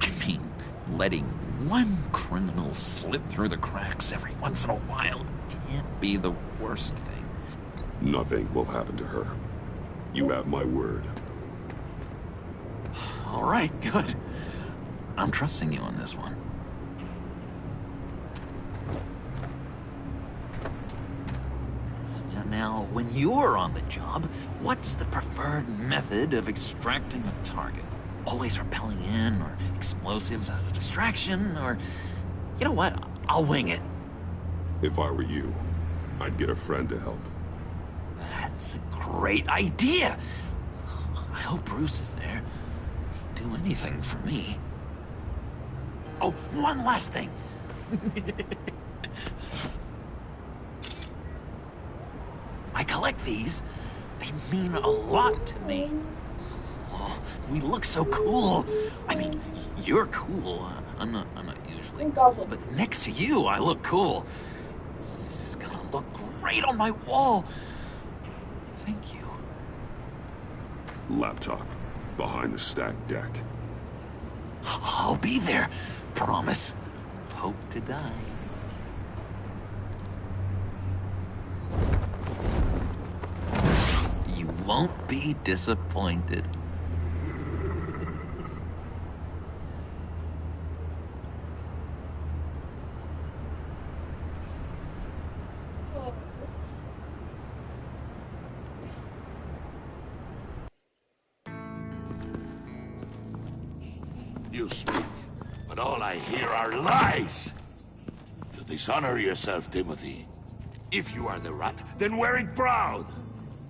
I mean, letting one criminal slip through the cracks every once in a while can't be the worst thing. Nothing will happen to her. You have my word. All right, good. I'm trusting you on this one. Now, when you're on the job, what's the preferred method of extracting a target? Always rappelling in, or explosives as a distraction, or... You know what? I'll wing it. If I were you, I'd get a friend to help. That's a great idea! I hope Bruce is there. He'd do anything for me. Oh, one last thing! I collect these. They mean a lot to me. Oh, we look so cool. I mean, you're cool. I'm not usually cool, but next to you, I look cool. This is gonna look great on my wall. Thank you. Laptop. Behind the stacked deck. I'll be there. Promise. Hope to die. You won't be disappointed. You speak, but all I hear are lies! You dishonor yourself, Timothy. If you are the rat, then wear it proud!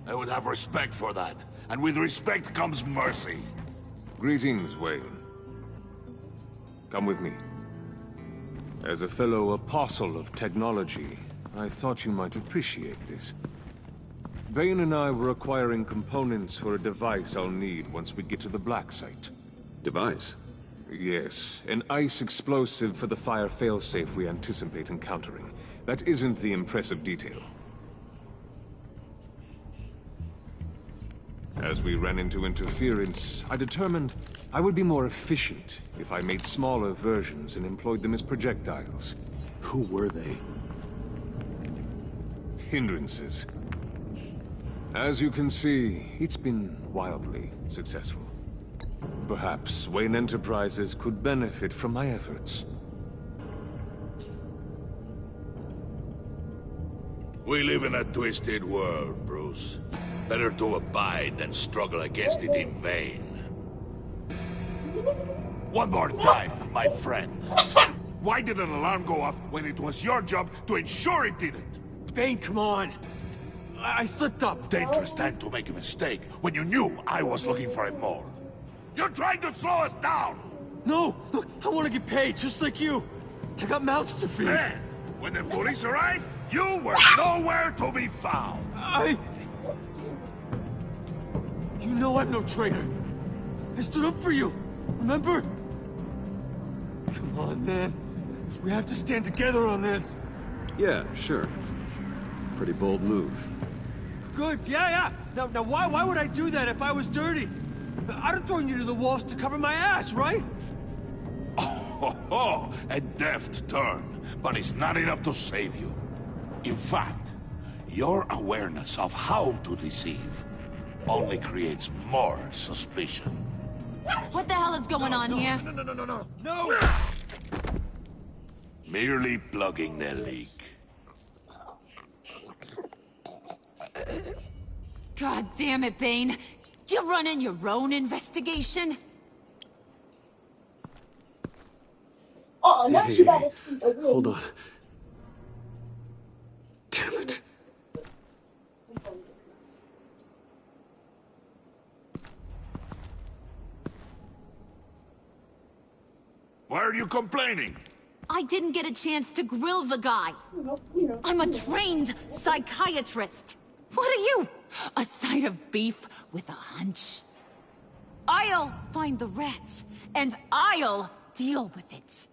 I would have respect for that, and with respect comes mercy. Greetings, Wayne. Come with me. As a fellow apostle of technology, I thought you might appreciate this. Vane and I were acquiring components for a device I'll need once we get to the Black Site. Device? Yes, an ice explosive for the fire failsafe we anticipate encountering. That isn't the impressive detail. As we ran into interference, I determined I would be more efficient if I made smaller versions and employed them as projectiles. Who were they? Hindrances. As you can see, it's been wildly successful. Perhaps Wayne Enterprises could benefit from my efforts. We live in a twisted world, Bruce. Better to abide than struggle against it in vain. One more time, my friend. Why did an alarm go off when it was your job to ensure it didn't? Vane, come on. I slipped up. Dangerous time to make a mistake when you knew I was looking for it more. You're trying to slow us down! No! Look, I want to get paid, just like you. I got mouths to feed. Then, when the police arrived, you were nowhere to be found. You know I'm no traitor. I stood up for you, remember? Come on, man. We have to stand together on this. Yeah, sure. Pretty bold move. Good, yeah. Now why would I do that if I was dirty? I'd have thrown you to the wolves to cover my ass, right? Oh, a deft turn, but it's not enough to save you. In fact, your awareness of how to deceive only creates more suspicion. What the hell is going on here? No! Merely plugging the leak. God damn it, Bane. You're running your own investigation? Oh, now she got to see a Hold on. Damn it. Why are you complaining? I didn't get a chance to grill the guy. I'm a trained psychiatrist. What are you? A side of beef with a hunch? I'll find the rat, and I'll deal with it.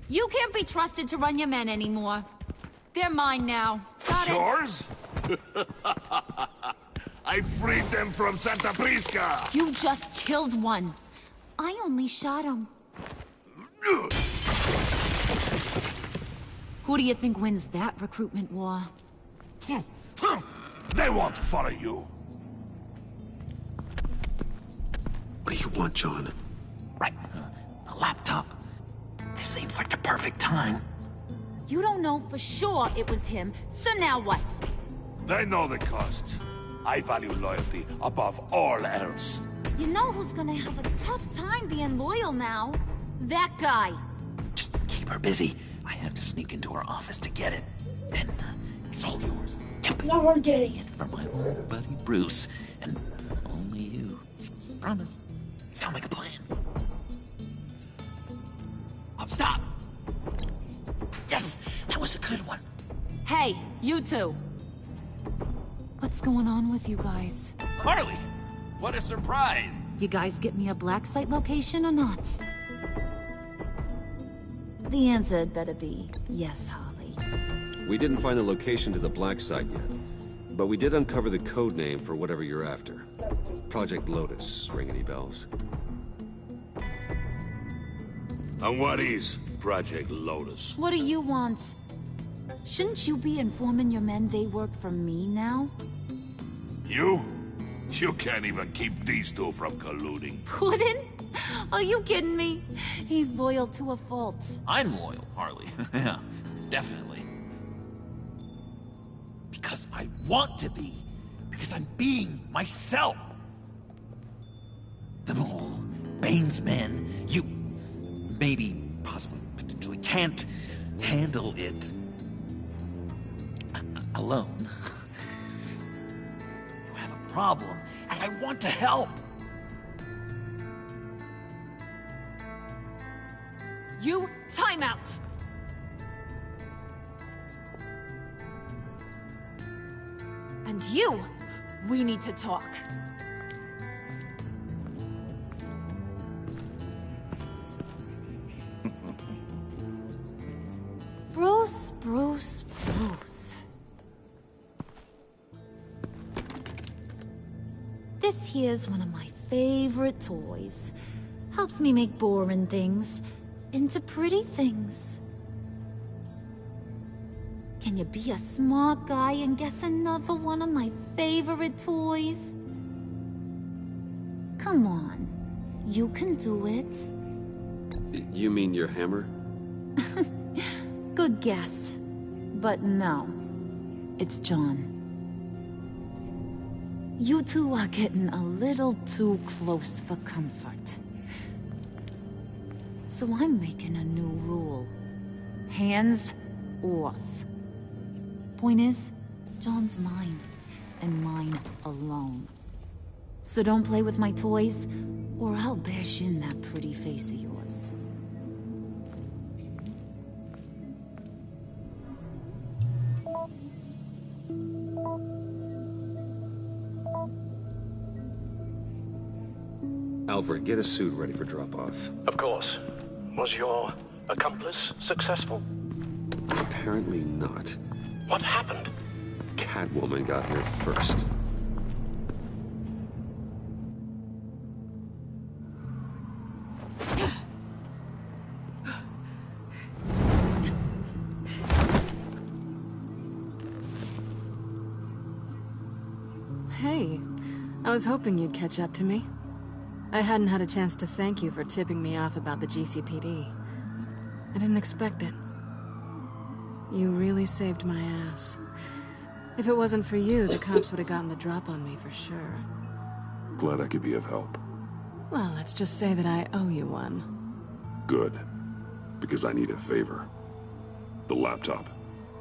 You can't be trusted to run your men anymore. They're mine now. Got it? Yours? I freed them from Santa Prisca! You just killed one. I only shot him. Who do you think wins that recruitment war? They won't follow you. What do you want, John? Right. A laptop. This seems like the perfect time. You don't know for sure it was him, so now what? They know the cost. I value loyalty above all else. You know who's gonna have a tough time being loyal now? That guy. Just keep her busy. I have to sneak into her office to get it. Then it's all yours. Yep. Now we're getting it. For my old buddy Bruce, and only you. Promise. Sound like a plan. Up top. Yes, that was a good one. Hey, you two. What's going on with you guys? Harley, what a surprise. You guys get me a black site location or not? The answer had better be yes, Harley. We didn't find the location to the black site yet, but we did uncover the code name for whatever you're after. Project Lotus. Ring any bells? And what is Project Lotus? What do you want? Shouldn't you be informing your men they work for me now? You? You can't even keep these two from colluding. Puddin'? Are you kidding me? He's loyal to a fault. I'm loyal, Harley. Yeah, definitely. Because I want to be. Because I'm being myself. The Mole, Bane's men, you, maybe, possibly, potentially can't handle it alone. You have a problem, and I want to help. You, time out! And you, we need to talk. Bruce. This here's one of my favorite toys. Helps me make boring things into pretty things. Can you be a smart guy and guess another one of my favorite toys? Come on, you can do it. You mean your hammer? Good guess. But no, it's John. You two are getting a little too close for comfort. So I'm making a new rule. Hands off. Point is, John's mine, and mine alone. So don't play with my toys, or I'll bash in that pretty face of yours. Alfred, get a suit ready for drop-off. Of course. Was your accomplice successful? Apparently not. What happened? Catwoman got here first. Hey, I was hoping you'd catch up to me. I hadn't had a chance to thank you for tipping me off about the GCPD. I didn't expect it. You really saved my ass. If it wasn't for you, the cops would have gotten the drop on me for sure. Glad I could be of help. Well, let's just say that I owe you one. Good. Because I need a favor. The laptop.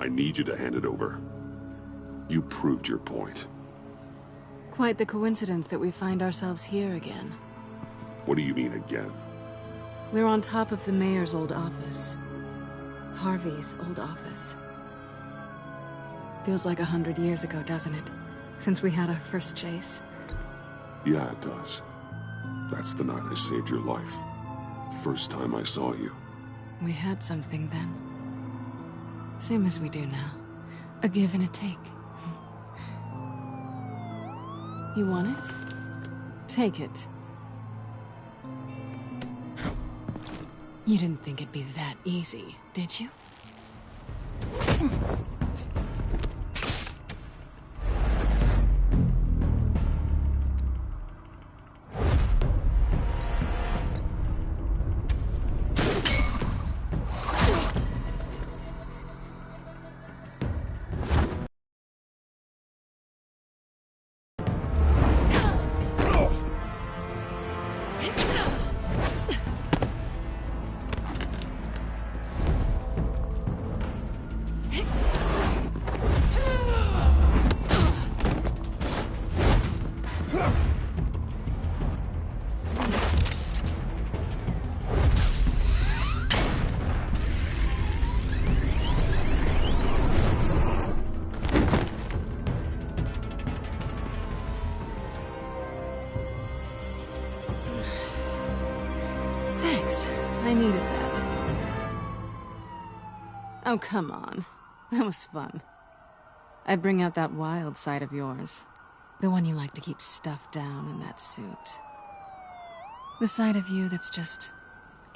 I need you to hand it over. You proved your point. Quite the coincidence that we find ourselves here again. What do you mean again? We're on top of the mayor's old office. Harvey's old office. Feels like 100 years ago, doesn't it? Since we had our first chase. Yeah, it does. That's the night I saved your life. First time I saw you. We had something then. Same as we do now. A give and a take. You want it? Take it. You didn't think it'd be that easy, did you? I needed that. Oh, come on. That was fun. I bring out that wild side of yours. The one you like to keep stuffed down in that suit. The side of you that's just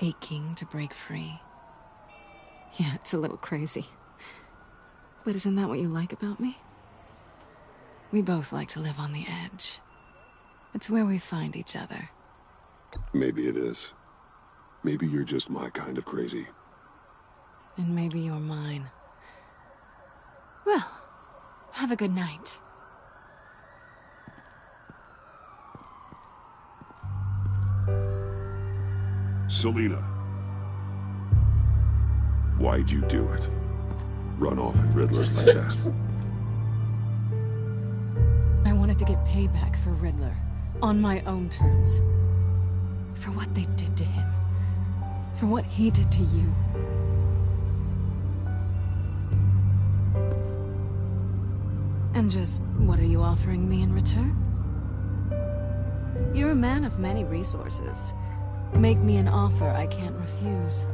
aching to break free. Yeah, it's a little crazy. But isn't that what you like about me? We both like to live on the edge. It's where we find each other. Maybe it is. Maybe you're just my kind of crazy. And maybe you're mine. Well, have a good night. Selina. Why'd you do it? Run off at Riddler like that? I wanted to get payback for Riddler. On my own terms. For what they did to him. For what he did to you. And just, what are you offering me in return? You're a man of many resources. Make me an offer I can't refuse.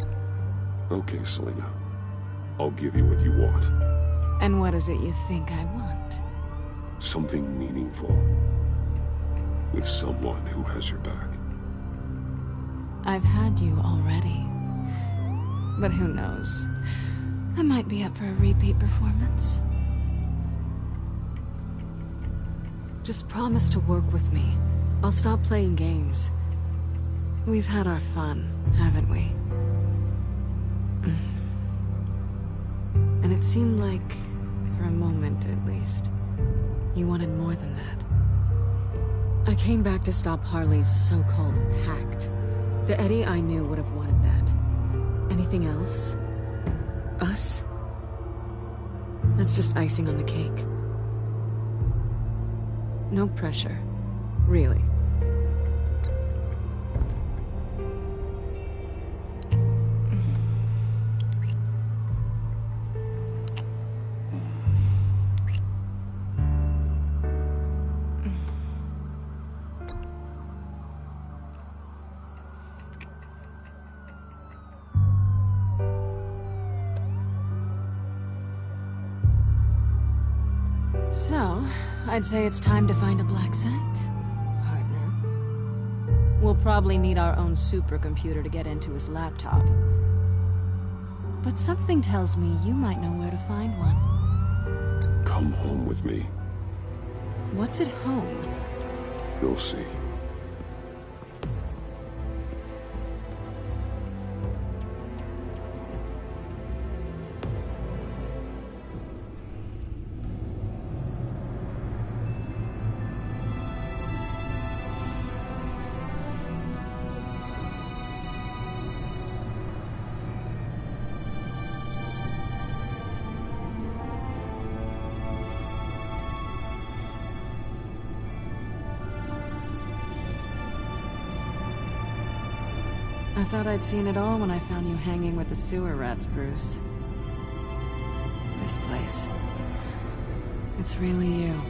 Okay, Selina. I'll give you what you want. And what is it you think I want? Something meaningful. With someone who has your back. I've had you already. But who knows? I might be up for a repeat performance. Just promise to work with me. I'll stop playing games. We've had our fun, haven't we? And it seemed like, for a moment at least, you wanted more than that. I came back to stop Harley's so-called pact. The Eddie I knew would have wanted that. Anything else? Us? That's just icing on the cake. No pressure. Really. So, I'd say it's time to find a black site, partner. We'll probably need our own supercomputer to get into his laptop. But something tells me you might know where to find one. Come home with me. What's at home? You'll see. I thought I'd seen it all when I found you hanging with the sewer rats, Bruce. This place. It's really you.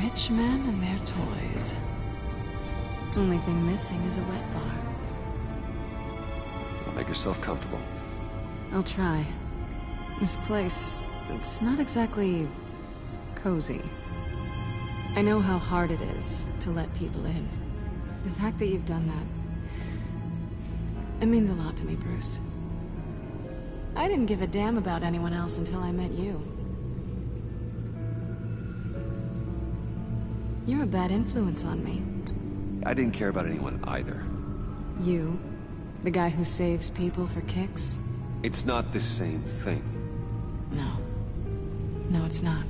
Rich men and their toys. Only thing missing is a wet bar. Make yourself comfortable. I'll try. This place, it's not exactly cozy. I know how hard it is to let people in. The fact that you've done that, it means a lot to me, Bruce. I didn't give a damn about anyone else until I met you. You're a bad influence on me. I didn't care about anyone either. You? The guy who saves people for kicks? It's not the same thing. No. No, it's not.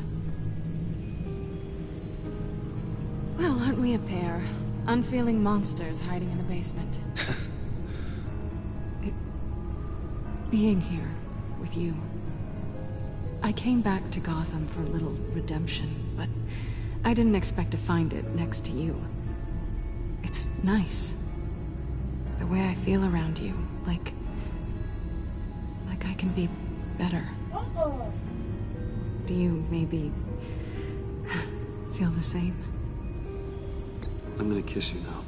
Well, aren't we a pair? Unfeeling monsters hiding in the basement. Being here with you. I came back to Gotham for a little redemption, but I didn't expect to find it next to you. It's nice. The way I feel around you, like I can be better. Do you maybe feel the same? I'm gonna kiss you now.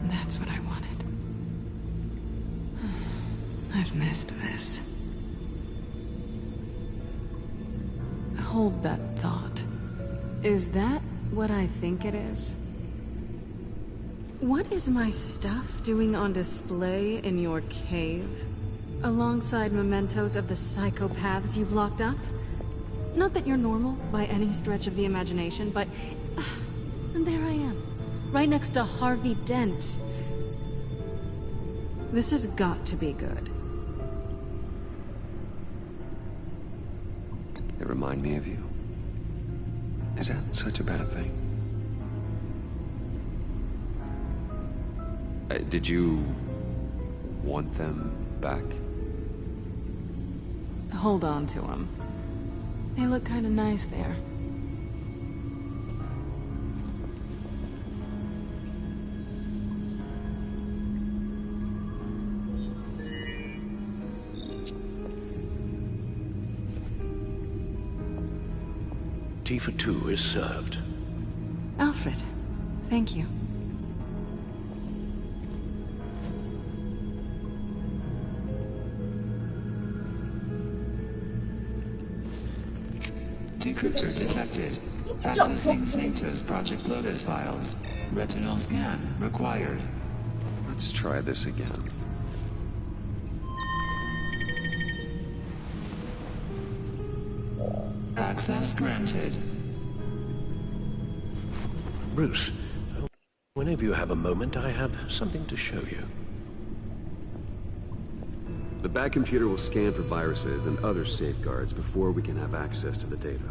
That's what I wanted. I've missed this. Hold that thought. Is that what I think it is? What is my stuff doing on display in your cave? Alongside mementos of the psychopaths you've locked up? Not that you're normal by any stretch of the imagination, but... and there I am. Right next to Harvey Dent. This has got to be good. They remind me of you. Is that such a bad thing? Did you want them back? Hold on to them. They look kind of nice there. Tea for two is served. Alfred, thank you. Decryptor detected. Accessing Sanctus Project Lotus files. Retinal scan required. Let's try this again. Access granted. Bruce, whenever you have a moment, I have something to show you. The back computer will scan for viruses and other safeguards before we can have access to the data.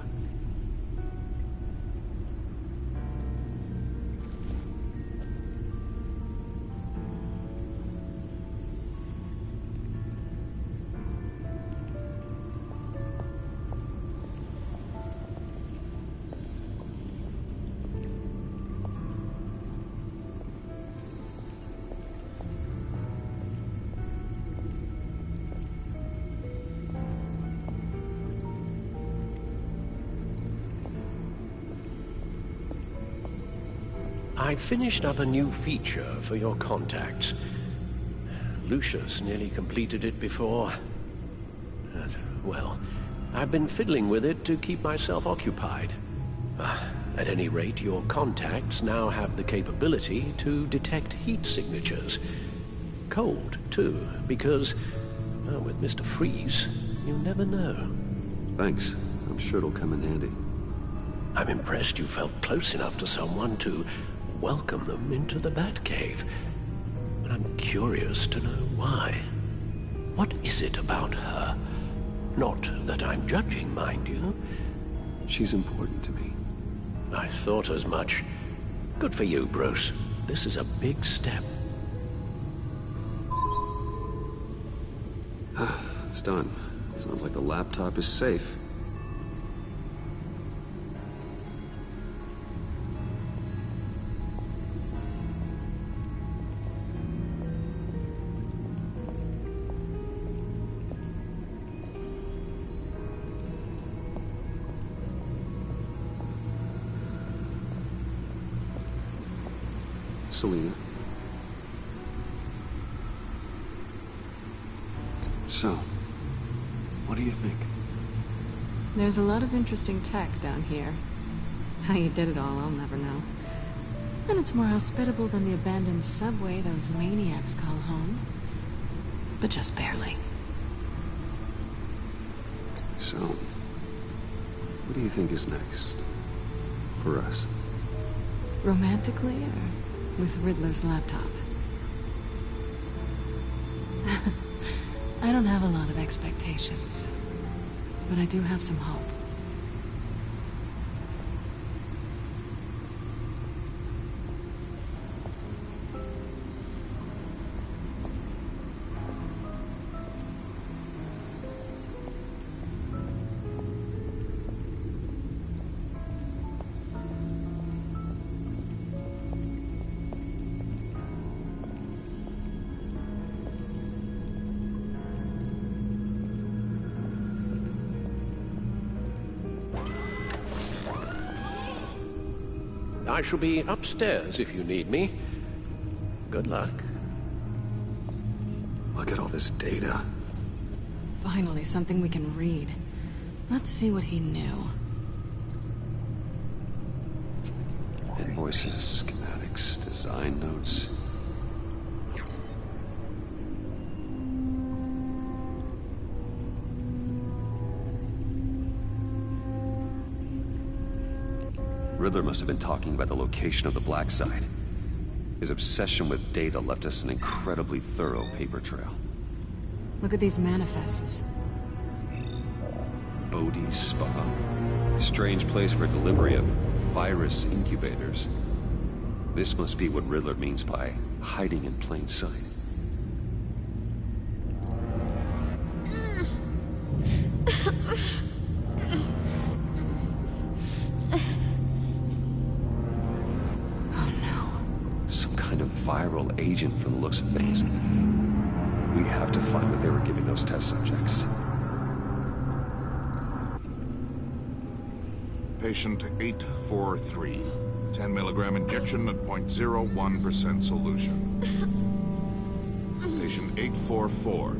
I finished up a new feature for your contacts. Lucius nearly completed it before. Well, I've been fiddling with it to keep myself occupied. At any rate, your contacts now have the capability to detect heat signatures. Cold, too, because, with Mr. Freeze, you never know. Thanks. I'm sure it'll come in handy. I'm impressed you felt close enough to someone to welcome them into the Batcave. But I'm curious to know why. What is it about her? Not that I'm judging, mind you. She's important to me. I thought as much. Good for you, Bruce. This is a big step. It's done. Sounds like the laptop is safe. Selina. So, what do you think? There's a lot of interesting tech down here. How you did it all, I'll never know. And it's more hospitable than the abandoned subway those maniacs call home. But just barely. So, what do you think is next? For us? Romantically, or with Riddler's laptop? I don't have a lot of expectations, but I do have some hope. I shall be upstairs if you need me. Good luck. Look at all this data. Finally, something we can read. Let's see what he knew. Invoices, schematics, design notes. Riddler must have been talking about the location of the Black Site. His obsession with data left us an incredibly thorough paper trail. Look at these manifests. Bodhi's Spa. Strange place for delivery of virus incubators. This must be what Riddler means by hiding in plain sight. Viral agent from the looks of things. We have to find what they were giving those test subjects. Patient 843. 10 milligram injection at 0.01% solution. Patient 844.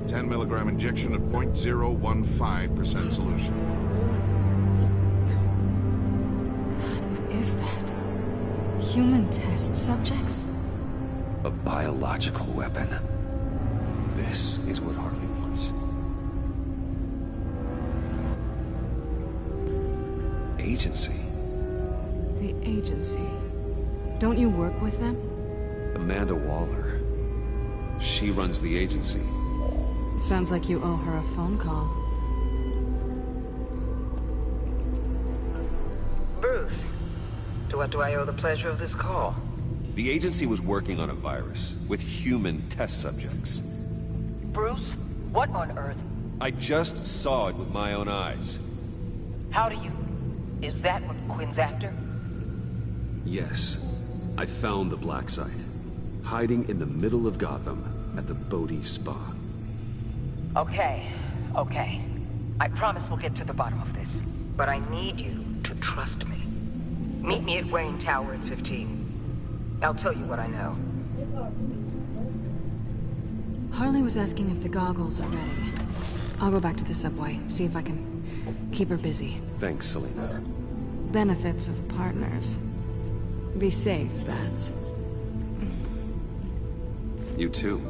10 milligram injection at 0.015% solution. God, what is that? Human test subjects? A biological weapon. This is what Harley wants. Agency. The agency. Don't you work with them? Amanda Waller. She runs the agency. Sounds like you owe her a phone call. Bruce. To what do I owe the pleasure of this call? The agency was working on a virus with human test subjects. Bruce? What on earth? I just saw it with my own eyes. How do you... Is that what Quinn's after? Yes. I found the Black Site. Hiding in the middle of Gotham at the Bodhi Spa. Okay. I promise we'll get to the bottom of this. But I need you to trust me. Meet me at Wayne Tower at 15. I'll tell you what I know. Harley was asking if the goggles are ready. I'll go back to the subway, see if I can keep her busy. Thanks, Selina. Benefits of partners. Be safe, Bats. You too.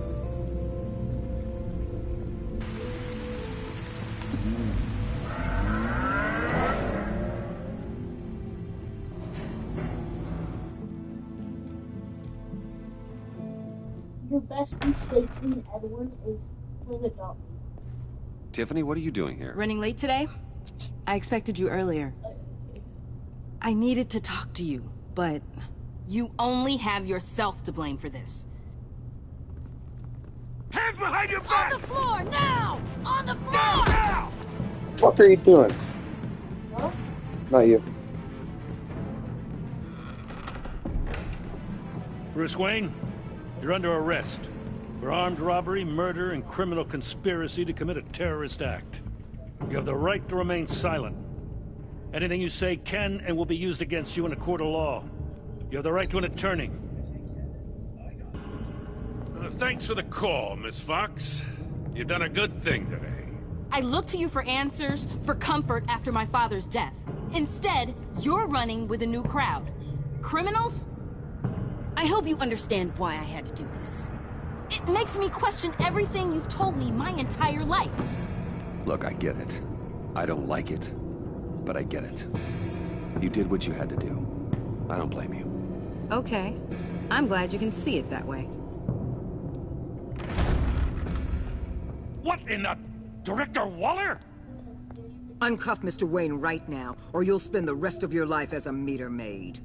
Your best mistake in Edwin is playing a dummy. Tiffany, what are you doing here? Running late today? I expected you earlier. I needed to talk to you, but you only have yourself to blame for this. Hands behind your back! On the floor, now! On the floor! Now! What are you doing? Huh? Not you. Bruce Wayne, you're under arrest for armed robbery, murder, and criminal conspiracy to commit a terrorist act. You have the right to remain silent. Anything you say can and will be used against you in a court of law. You have the right to an attorney. Thanks for the call, Miss Fox. You've done a good thing today. I looked to you for answers, for comfort after my father's death. Instead, you're running with a new crowd. Criminals? I hope you understand why I had to do this. It makes me question everything you've told me my entire life. Look, I get it. I don't like it, but I get it. You did what you had to do. I don't blame you. Okay. I'm glad you can see it that way. What in the... Director Waller? Uncuff Mr. Wayne right now, or you'll spend the rest of your life as a meter maid.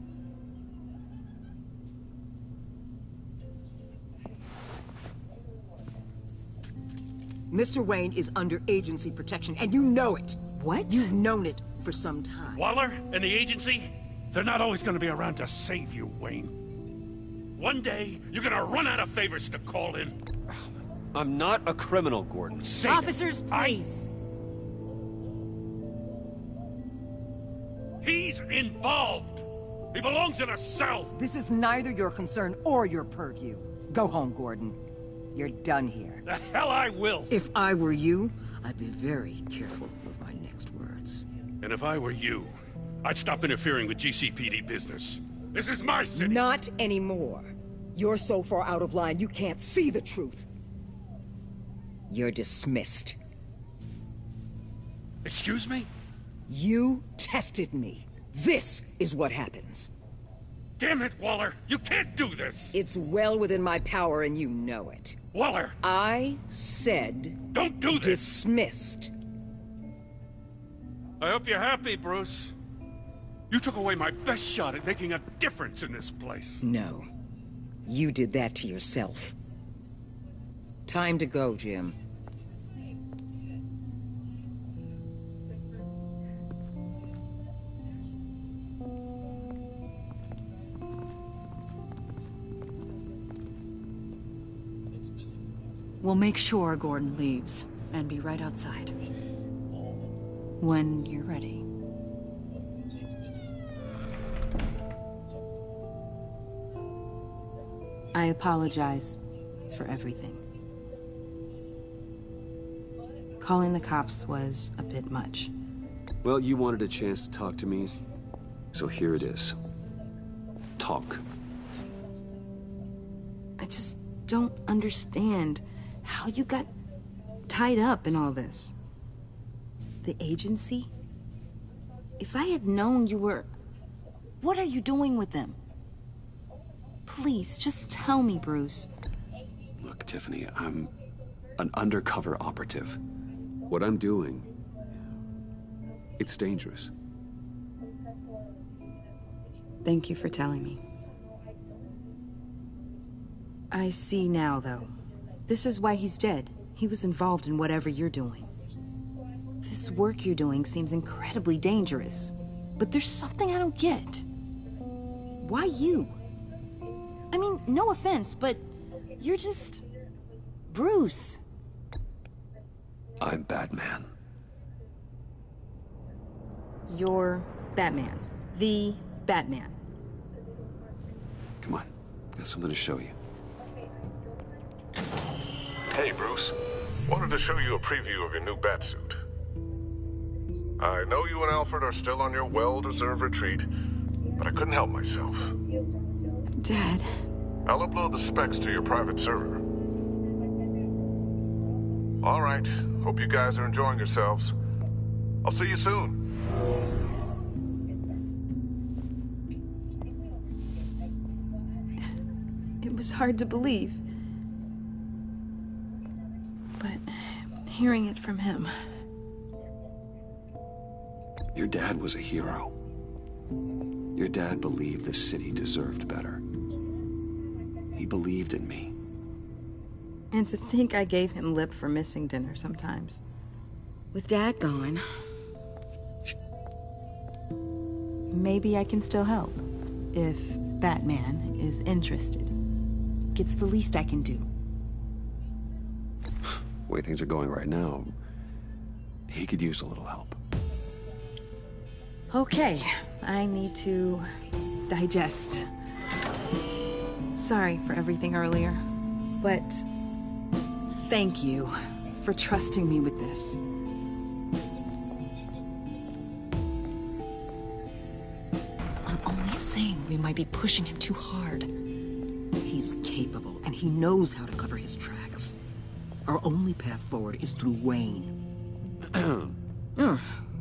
Mr. Wayne is under agency protection, and you know it. What? You've known it for some time. Waller and the agency? They're not always gonna be around to save you, Wayne. One day, you're gonna run out of favors to call in. I'm not a criminal, Gordon. Say Officers, please. He's involved. He belongs in a cell. This is neither your concern or your purview. Go home, Gordon. You're done here. The hell I will. If I were you, I'd be very careful with my next words. And if I were you, I'd stop interfering with GCPD business. This is my city. Not anymore. You're so far out of line, you can't see the truth. You're dismissed. Excuse me? You tested me. This is what happens. Damn it, Waller! You can't do this! It's well within my power and you know it. Waller! I said... Don't do this! Dismissed. I hope you're happy, Bruce. You took away my best shot at making a difference in this place. No. You did that to yourself. Time to go, Jim. We'll make sure Gordon leaves, and be right outside. When you're ready. I apologize for everything. Calling the cops was a bit much. Well, you wanted a chance to talk to me, so here it is. Talk. I just don't understand how you got tied up in all this. The agency? If I had known you were... What are you doing with them? Please, just tell me, Bruce. Look, Tiffany, I'm an undercover operative. What I'm doing, it's dangerous. Thank you for telling me. I see now, though. This is why he's dead. He was involved in whatever you're doing. This work you're doing seems incredibly dangerous. But there's something I don't get. Why you? I mean, no offense, but you're just... Bruce. I'm Batman. You're Batman. The Batman. Come on, got something to show you. Hey, Bruce. Wanted to show you a preview of your new Batsuit. I know you and Alfred are still on your well-deserved retreat, but I couldn't help myself. Dad. I'll upload the specs to your private server. All right. Hope you guys are enjoying yourselves. I'll see you soon. It was hard to believe. But hearing it from him... Your dad was a hero. Your dad believed the city deserved better. He believed in me. And to think I gave him lip for missing dinner sometimes. With Dad gone... Maybe I can still help. If Batman is interested. It's the least I can do. The way things are going right now, he could use a little help. Okay, I need to digest. Sorry for everything earlier, but thank you for trusting me with this. I'm only saying we might be pushing him too hard. He's capable, and he knows how to cover his tracks. Our only path forward is through Wayne.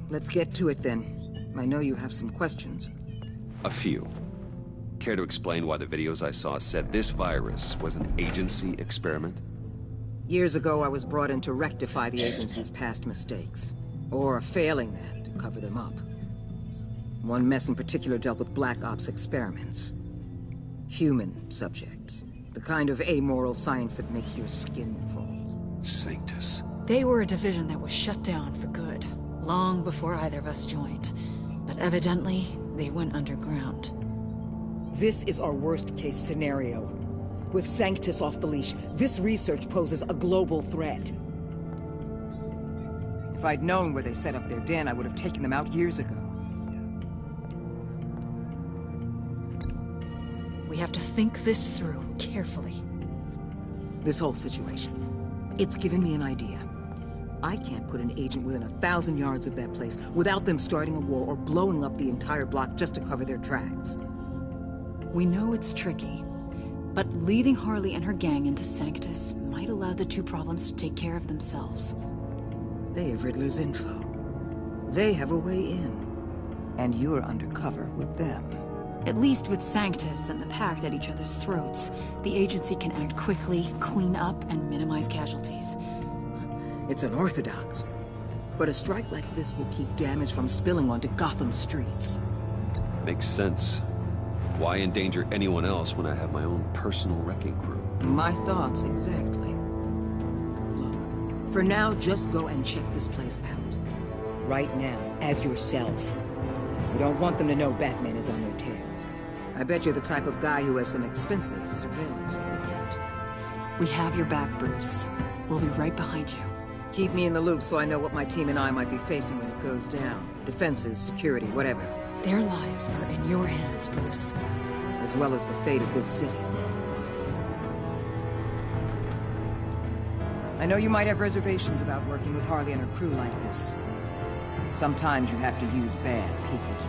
Let's get to it then. I know you have some questions. A few. Care to explain why the videos I saw said this virus was an agency experiment? Years ago, I was brought in to rectify the agency's past mistakes. Or, failing that, to cover them up. One mess in particular dealt with Black Ops experiments. Human subjects. The kind of amoral science that makes your skin crawl. Sanctus. They were a division that was shut down for good, long before either of us joined. But evidently, they went underground. This is our worst-case scenario. With Sanctus off the leash, this research poses a global threat. If I'd known where they set up their den, I would have taken them out years ago. We have to think this through carefully. This whole situation. It's given me an idea. I can't put an agent within 1,000 yards of that place without them starting a war or blowing up the entire block just to cover their tracks. We know it's tricky, but leading Harley and her gang into Sanctus might allow the two problems to take care of themselves. They have Riddler's info. They have a way in. And you're undercover with them. At least with Sanctus and the Pact at each other's throats, the agency can act quickly, clean up, and minimize casualties. It's unorthodox. But a strike like this will keep damage from spilling onto Gotham streets. Makes sense. Why endanger anyone else when I have my own personal wrecking crew? My thoughts, exactly. Look, for now, just go and check this place out. Right now, as yourself. We don't want them to know Batman is on their tail. I bet you're the type of guy who has some expensive surveillance equipment. We have your back, Bruce. We'll be right behind you. Keep me in the loop so I know what my team and I might be facing when it goes down. Defenses, security, whatever. Their lives are in your hands, Bruce. As well as the fate of this city. I know you might have reservations about working with Harley and her crew like this. Sometimes you have to use bad people to